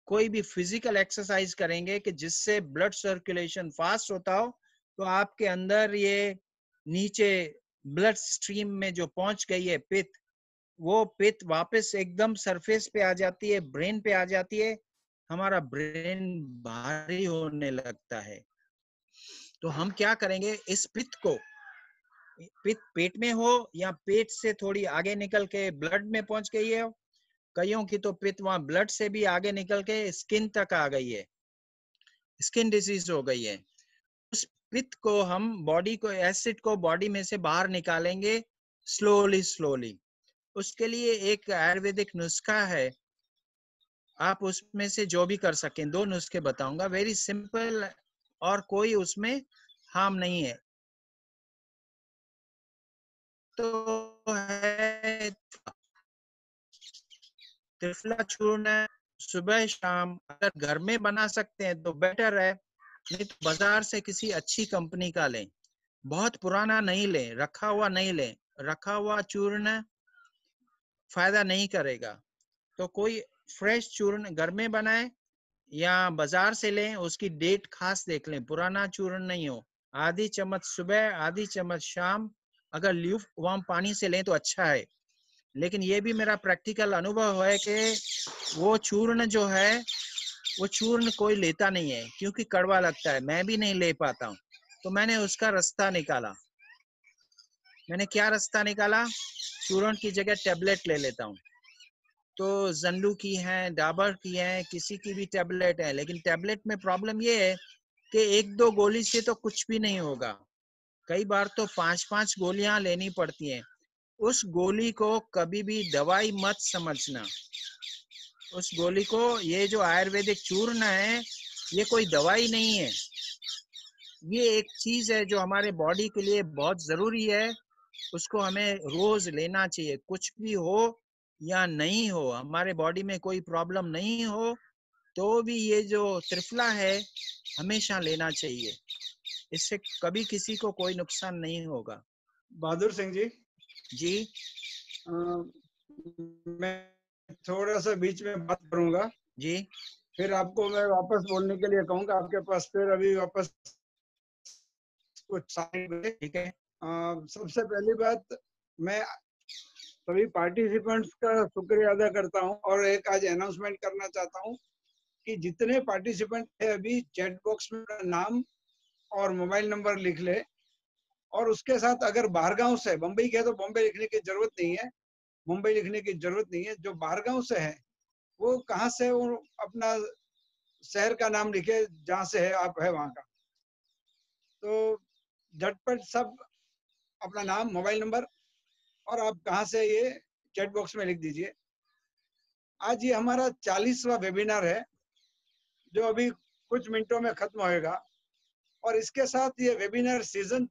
A: कोई भी फिजिकल एक्सरसाइज करेंगे कि जिससे ब्लड सर्कुलेशन फास्ट होता हो, तो आपके अंदर ये नीचे ब्लड स्ट्रीम में जो पहुंच गई है पित्त, वो पित्त वापस एकदम सरफेस पे आ जाती है, ब्रेन पे आ जाती है, हमारा ब्रेन भारी होने लगता है। तो हम क्या करेंगे, इस पित्त को, पित्त पेट में हो या पेट से थोड़ी आगे निकल के ब्लड में पहुंच गई है, कईयों की तो पित्त वहां ब्लड से भी आगे निकल के स्किन तक आ गई है, स्किन डिजीज हो गई है। उस पित्त को हम बॉडी को, एसिड को बॉडी में से बाहर निकालेंगे स्लोली स्लोली। उसके लिए एक आयुर्वेदिक नुस्खा है, आप उसमें से जो भी कर सकें, 2 नुस्खे बताऊंगा, वेरी सिंपल और कोई उसमें हार्म नहीं है। तो है त्रिफला चूर्ण, सुबह शाम अगर घर में बना सकते हैं तो बेटर है, नहीं तो बाजार से किसी अच्छी कंपनी का लें, बहुत पुराना नहीं लें, रखा हुआ नहीं लें, रखा हुआ चूर्ण फायदा नहीं करेगा। तो कोई फ्रेश चूर्ण घर में बनाए या बाजार से लें, उसकी डेट खास देख लें, पुराना चूर्ण नहीं हो। आधी चम्मच सुबह, आधी चम्मच शाम, अगर ल्यूफ वार्म पानी से लें तो अच्छा है। लेकिन ये भी मेरा प्रैक्टिकल अनुभव है कि वो चूर्ण जो है, वो चूर्ण कोई लेता नहीं है क्योंकि कड़वा लगता है, मैं भी नहीं ले पाता हूँ। तो मैंने उसका रास्ता निकाला। मैंने क्या रास्ता निकाला, चूर्ण की जगह टेबलेट ले लेता हूँ। तो जन्नू की है, डाबर की है, किसी की भी टेबलेट है, लेकिन टेबलेट में प्रॉब्लम ये है कि 1-2 गोली से तो कुछ भी नहीं होगा, कई बार तो 5-5 गोलियां लेनी पड़ती हैं। उस गोली को कभी भी दवाई मत समझना। उस गोली को, ये जो आयुर्वेदिक चूर्ण है, ये कोई दवाई नहीं है, ये एक चीज है जो हमारे बॉडी के लिए बहुत जरूरी है। उसको हमें रोज लेना चाहिए, कुछ भी हो या नहीं हो, हमारे बॉडी में कोई प्रॉब्लम नहीं हो तो भी ये जो त्रिफला है हमेशा लेना चाहिए, इससे कभी किसी को कोई नुकसान नहीं होगा।
B: बहादुर सिंह जी
A: जी
B: मैं थोड़ा सा बीच में बात करूंगा
A: जी,
B: फिर आपको मैं वापस बोलने के लिए कहूंगा, आपके पास फिर अभी वापस कुछ टाइम।
A: ठीक है।
B: सबसे पहली बात, मैं सभी पार्टिसिपेंट्स का शुक्रिया अदा करता हूं और एक आज अनाउंसमेंट करना चाहता हूं कि जितने पार्टिसिपेंट है अभी चैट बॉक्स में नाम और मोबाइल नंबर लिख ले, और उसके साथ अगर बाहरगांव से, बम्बई के है तो बॉम्बे लिखने की जरूरत नहीं है, मुंबई लिखने की जरूरत नहीं है, जो बाहरगांव से है वो कहाँ से, वो अपना शहर का नाम लिखे जहाँ से है आप, है वहां का। तो झटपट सब अपना नाम, मोबाइल नंबर और आप कहाँ से, ये चैट बॉक्स में लिख दीजिए। आज ये हमारा 40वां वेबिनार है जो अभी कुछ मिनटों में खत्म होएगा, और इसके साथ ये वेबिनार सीजन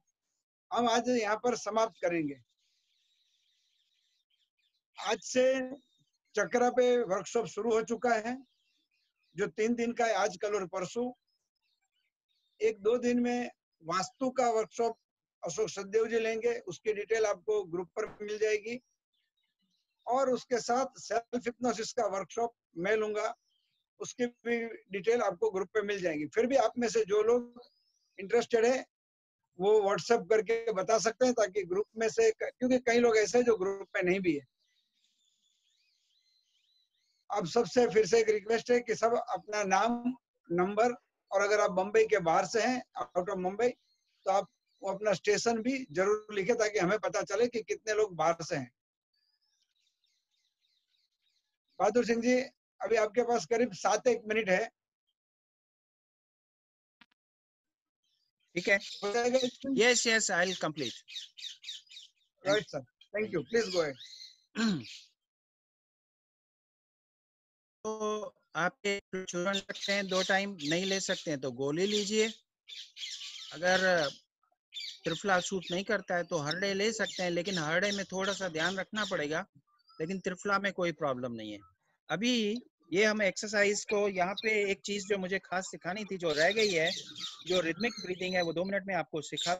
B: हम आज यहाँ पर समाप्त करेंगे। आज से चक्रा पे वर्कशॉप शुरू हो चुका है जो 3 दिन का है, आज कल और परसों। 1-2 दिन में वास्तु का वर्कशॉप अशोक सचदेव जी लेंगे, उसकी डिटेल आपको ग्रुप पर मिल जाएगी, और उसके साथ सेल्फ हिप्नोसिस का वर्कशॉप मैं लूंगा, उसकी भी डिटेल आपको ग्रुप पे मिल जाएगी। फिर भी आप में से जो लोग इंटरेस्टेड है वो व्हाट्सएप करके बता सकते हैं, ताकि ग्रुप में से, क्योंकि कई लोग ऐसे हैं जो ग्रुप में नहीं भी है। अब सबसे फिर से एक रिक्वेस्ट है कि सब अपना नाम, नंबर, और अगर आप बम्बई के बाहर से हैं, आउट ऑफ मुंबई, तो आप अपना स्टेशन भी जरूर लिखें ताकि हमें पता चले कि कितने लोग बाहर से हैं। बहादुर सिंह जी, अभी आपके पास करीब 7-1 मिनट है।
A: ठीक है। Yes yes, I will complete.
B: Right sir, thank you, please go ahead.
A: तो आप चूर्ण सकते हैं 2 टाइम, नहीं ले सकते हैं तो गोली लीजिए। अगर त्रिफला सूट नहीं करता है तो हरड़े ले सकते हैं, लेकिन हरड़े में थोड़ा सा ध्यान रखना पड़ेगा, लेकिन त्रिफला में कोई प्रॉब्लम नहीं है। अभी ये हम एक्सरसाइज को, यहाँ पे एक चीज जो मुझे खास सिखानी थी जो रह गई है, जो रिदमिक ब्रीदिंग है, वो 2 मिनट में आपको सिखा।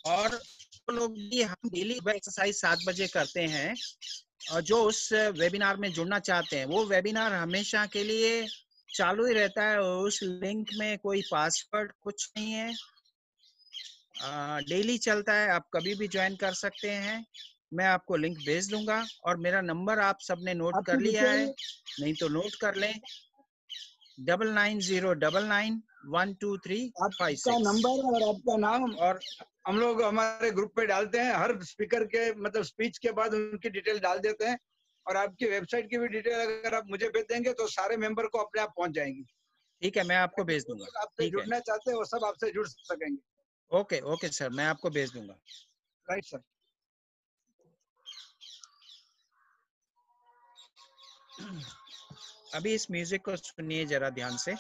A: और लोग ये हम डेली एक्सरसाइज 7 बजे करते हैं, जो उस वेबिनार में जुड़ना चाहते हैं, वो वेबिनार हमेशा के लिए चालू ही रहता है। उस लिंक में कोई पासवर्ड कुछ नहीं है, डेली चलता है, आप कभी भी ज्वाइन कर सकते हैं। मैं आपको लिंक भेज दूंगा और मेरा नंबर आप सबने नोट कर लिया है, नहीं तो नोट कर लें, 9909912356।
B: आपका नंबर और आपका नाम और हम लोग हमारे ग्रुप पे डालते हैं। हर स्पीकर के मतलब स्पीच के बाद उनकी डिटेल डाल देते हैं, और आपकी वेबसाइट की भी डिटेल अगर आप मुझे भेज देंगे तो सारे मेंबर को अपने आप पहुंच जाएंगी।
A: ठीक है, मैं आपको भेज दूंगा।
B: आपसे जुड़ना चाहते हैं वो सब आपसे जुड़ सकेंगे।
A: ओके ओके सर, मैं आपको भेज दूंगा।
B: Right sir.
A: अभी इस म्यूजिक को सुनिए जरा ध्यान से।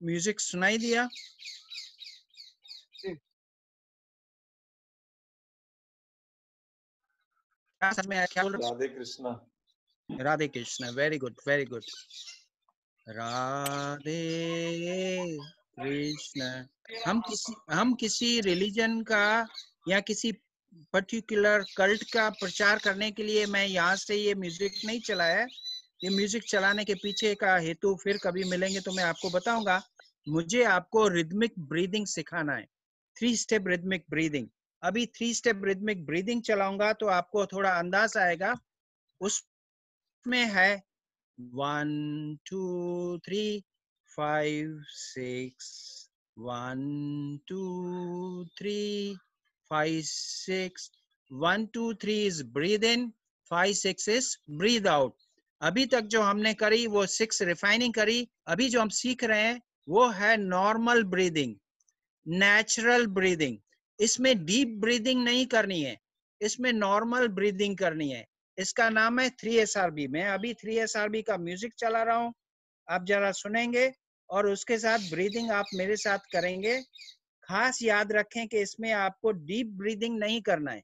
A: म्यूजिक सुनाई दिया? समझ में आया क्या बोल रहे?
L: Radhe Krishna.
A: Radhe Krishna, very good very good. Radhe Krishna. हम किसी रिलीजन का या किसी पर्टिकुलर कल्ट का प्रचार करने के लिए मैं यहाँ से ये म्यूजिक नहीं चलाया। ये म्यूजिक चलाने के पीछे का हेतु फिर कभी मिलेंगे तो मैं आपको बताऊंगा। मुझे आपको रिदमिक ब्रीदिंग सिखाना है, 3 स्टेप रिदमिक ब्रीदिंग। अभी 3 स्टेप रिदमिक ब्रीदिंग चलाऊंगा तो आपको थोड़ा अंदाज आएगा। उसमें है 1 2 3 5 6 1 2 3 5 6 1 2 3 is breathe in, 5 6 is breathe out। अभी तक जो हमने करी वो 6 रिफाइनिंग करी। अभी जो हम सीख रहे हैं वो है नॉर्मल ब्रीदिंग, नेचुरल ब्रीदिंग। इसमें डीप ब्रीदिंग नहीं करनी है, इसमें नॉर्मल ब्रीदिंग करनी है। इसका नाम है 3SRB। मैं अभी 3SRB का म्यूजिक चला रहा हूँ, आप जरा सुनेंगे और उसके साथ ब्रीदिंग आप मेरे साथ करेंगे। खास याद रखें कि इसमें आपको डीप ब्रीदिंग नहीं करना है।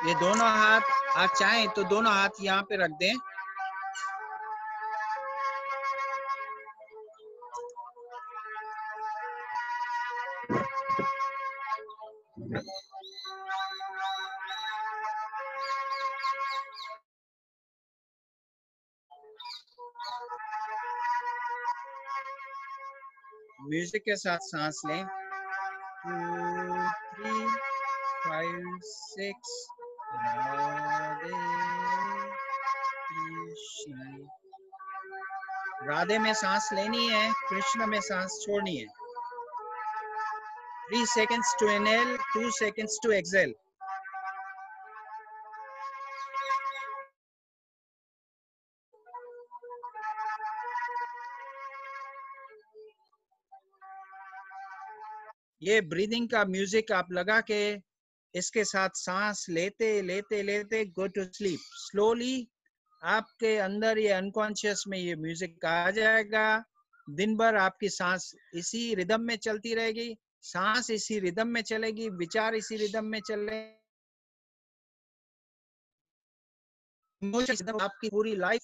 A: ये दोनों हाथ, आप चाहें तो दोनों हाथ यहाँ पे रख दें। म्यूजिक के साथ सांस लें। 2 3 5 6 राधे कृष्ण। राधे में सांस लेनी है, कृष्ण में सांस छोड़नी है। 3 seconds to inhale, 2 seconds to exhale। ये ब्रीदिंग का म्यूजिक आप लगा के इसके साथ सांस लेते लेते लेते गो टू स्लीप। स्लोली आपके अंदर ये अनकॉन्शियस में ये म्यूजिक आ जाएगा। दिन भर आपकी सांस इसी रिदम में चलती रहेगी, सांस इसी रिदम में चलेगी, विचार इसी रिदम में चले। आपकी पूरी लाइफ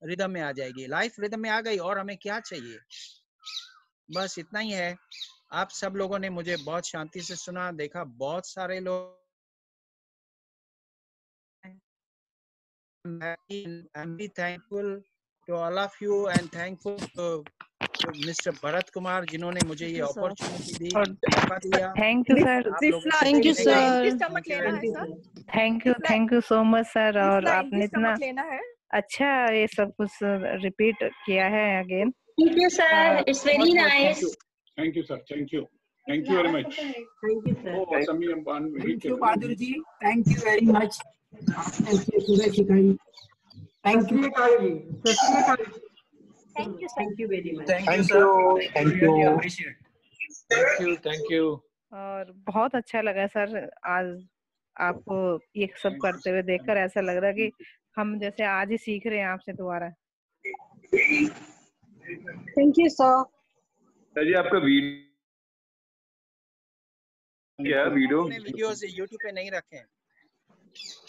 A: रिदम में आ जाएगी। लाइफ रिदम में आ गई और हमें क्या चाहिए? बस इतना ही है। आप सब लोगों ने मुझे बहुत शांति से सुना, देखा बहुत सारे लोग। I'm very thankful to all of you and thankful to Mr. Bharat Kumar जिन्होंने मुझे ये अपॉर्चुनिटी दी, मौका दिया।
M: Thank you sir.
H: Thank you sir.
M: Thank you so much sir. और आपने इतना
L: अच्छा ये सब कुछ रिपीट किया है again.
M: Thank you, sir. It's very nice.
N: Thank you, sir. Thank you. Thank you very much.
E: Thank you, sir.
N: Oh, Sami,
O: Thank you, Bahadur ji. Thank you very much. आपने सुबह सिखाई। Thank you.
E: Thank you, sir. Thank you very much.
J: Thank you, sir.
K: Thank you.
J: Really appreciate.
G: Thank you.
L: और बहुत अच्छा लगा सर आज आपको ये सब करते हुए देखकर ऐसा लग रहा है कि हम जैसे आज ही सीख रहे हैं आपसे दोबारा।
I: Thank you sir.
P: सर जी आपका वीडियो क्या है?
A: वीडियोस YouTube पे नहीं रखे हैं।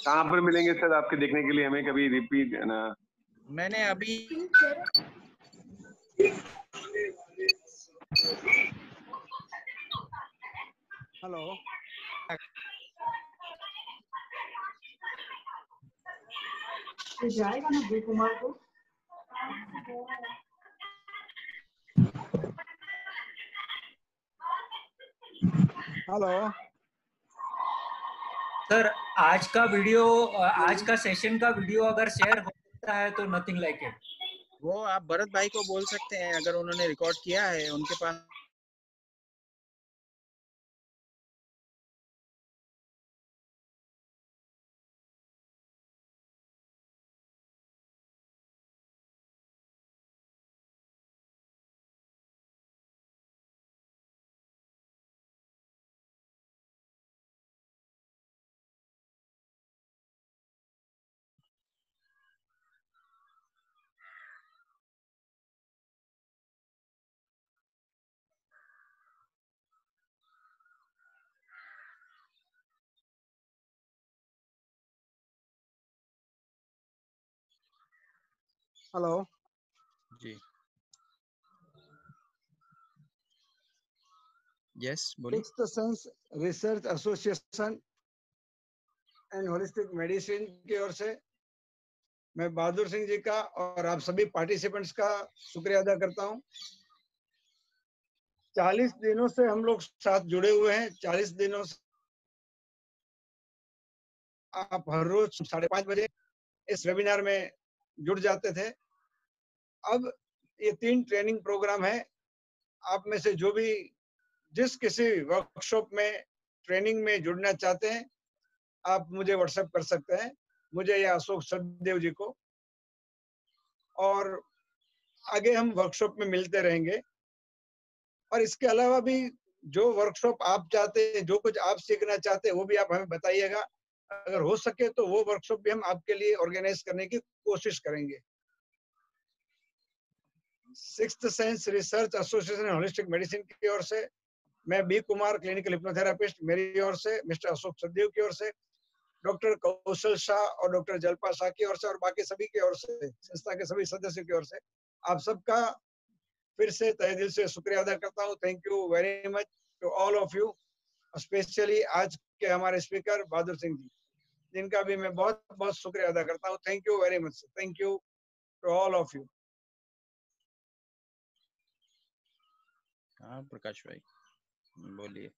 P: कहाँ पर मिलेंगे सर आपके देखने के लिए? हमें कभी रिपीट है ना?
A: मैंने अभी
B: हेलो
I: जाएगा ना बी कुमार को।
B: हेलो
J: सर आज का सेशन का वीडियो अगर शेयर हो सकता है तो नथिंग लाइक इट।
A: वो आप भरत भाई को बोल सकते हैं, अगर उन्होंने रिकॉर्ड किया है उनके पास।
B: हेलो
A: जी यस बोलिए।
B: Sixth sense research association and holistic medicine की ओर से मैं बहादुर सिंह जी का और आप सभी पार्टिसिपेंट्स का शुक्रिया अदा करता हूं। 40 दिनों से हम लोग साथ जुड़े हुए हैं। 40 दिनों से आप हर रोज 5:30 बजे इस वेबिनार में जुड़ जाते थे। अब ये 3 ट्रेनिंग प्रोग्राम है। आप में से जो भी जिस किसी वर्कशॉप में ट्रेनिंग में जुड़ना चाहते हैं आप मुझे व्हाट्सएप कर सकते हैं, मुझे या अशोक सचदेव जी को, और आगे हम वर्कशॉप में मिलते रहेंगे। और इसके अलावा भी जो वर्कशॉप आप चाहते हैं, जो कुछ आप सीखना चाहते हैं वो भी आप हमें बताइएगा। अगर हो सके तो वो वर्कशॉप भी हम आपके लिए ऑर्गेनाइज करने की कोशिश करेंगे। Sixth sense research association holistic medicine की ओर से मैं बी कुमार क्लिनिकल हिप्नोथेरापिस्ट, मेरी ओर से मिस्टर अशोक सचदेव की ओर से, डॉक्टर कौशल शाह और डॉक्टर जलपा शाह की ओर से और बाकी सभी की ओर से, संस्था के सभी सदस्यों की ओर से आप सबका फिर से तहे दिल से शुक्रिया अदा करता हूँ। Thank you very much to all of you, specially आज के हमारे स्पीकर बहादुर सिंह जी, जिनका भी मैं बहुत बहुत शुक्रिया अदा करता हूँ। Thank you very much. Thank you to all of you.
A: हाँ प्रकाश भाई बोलिए।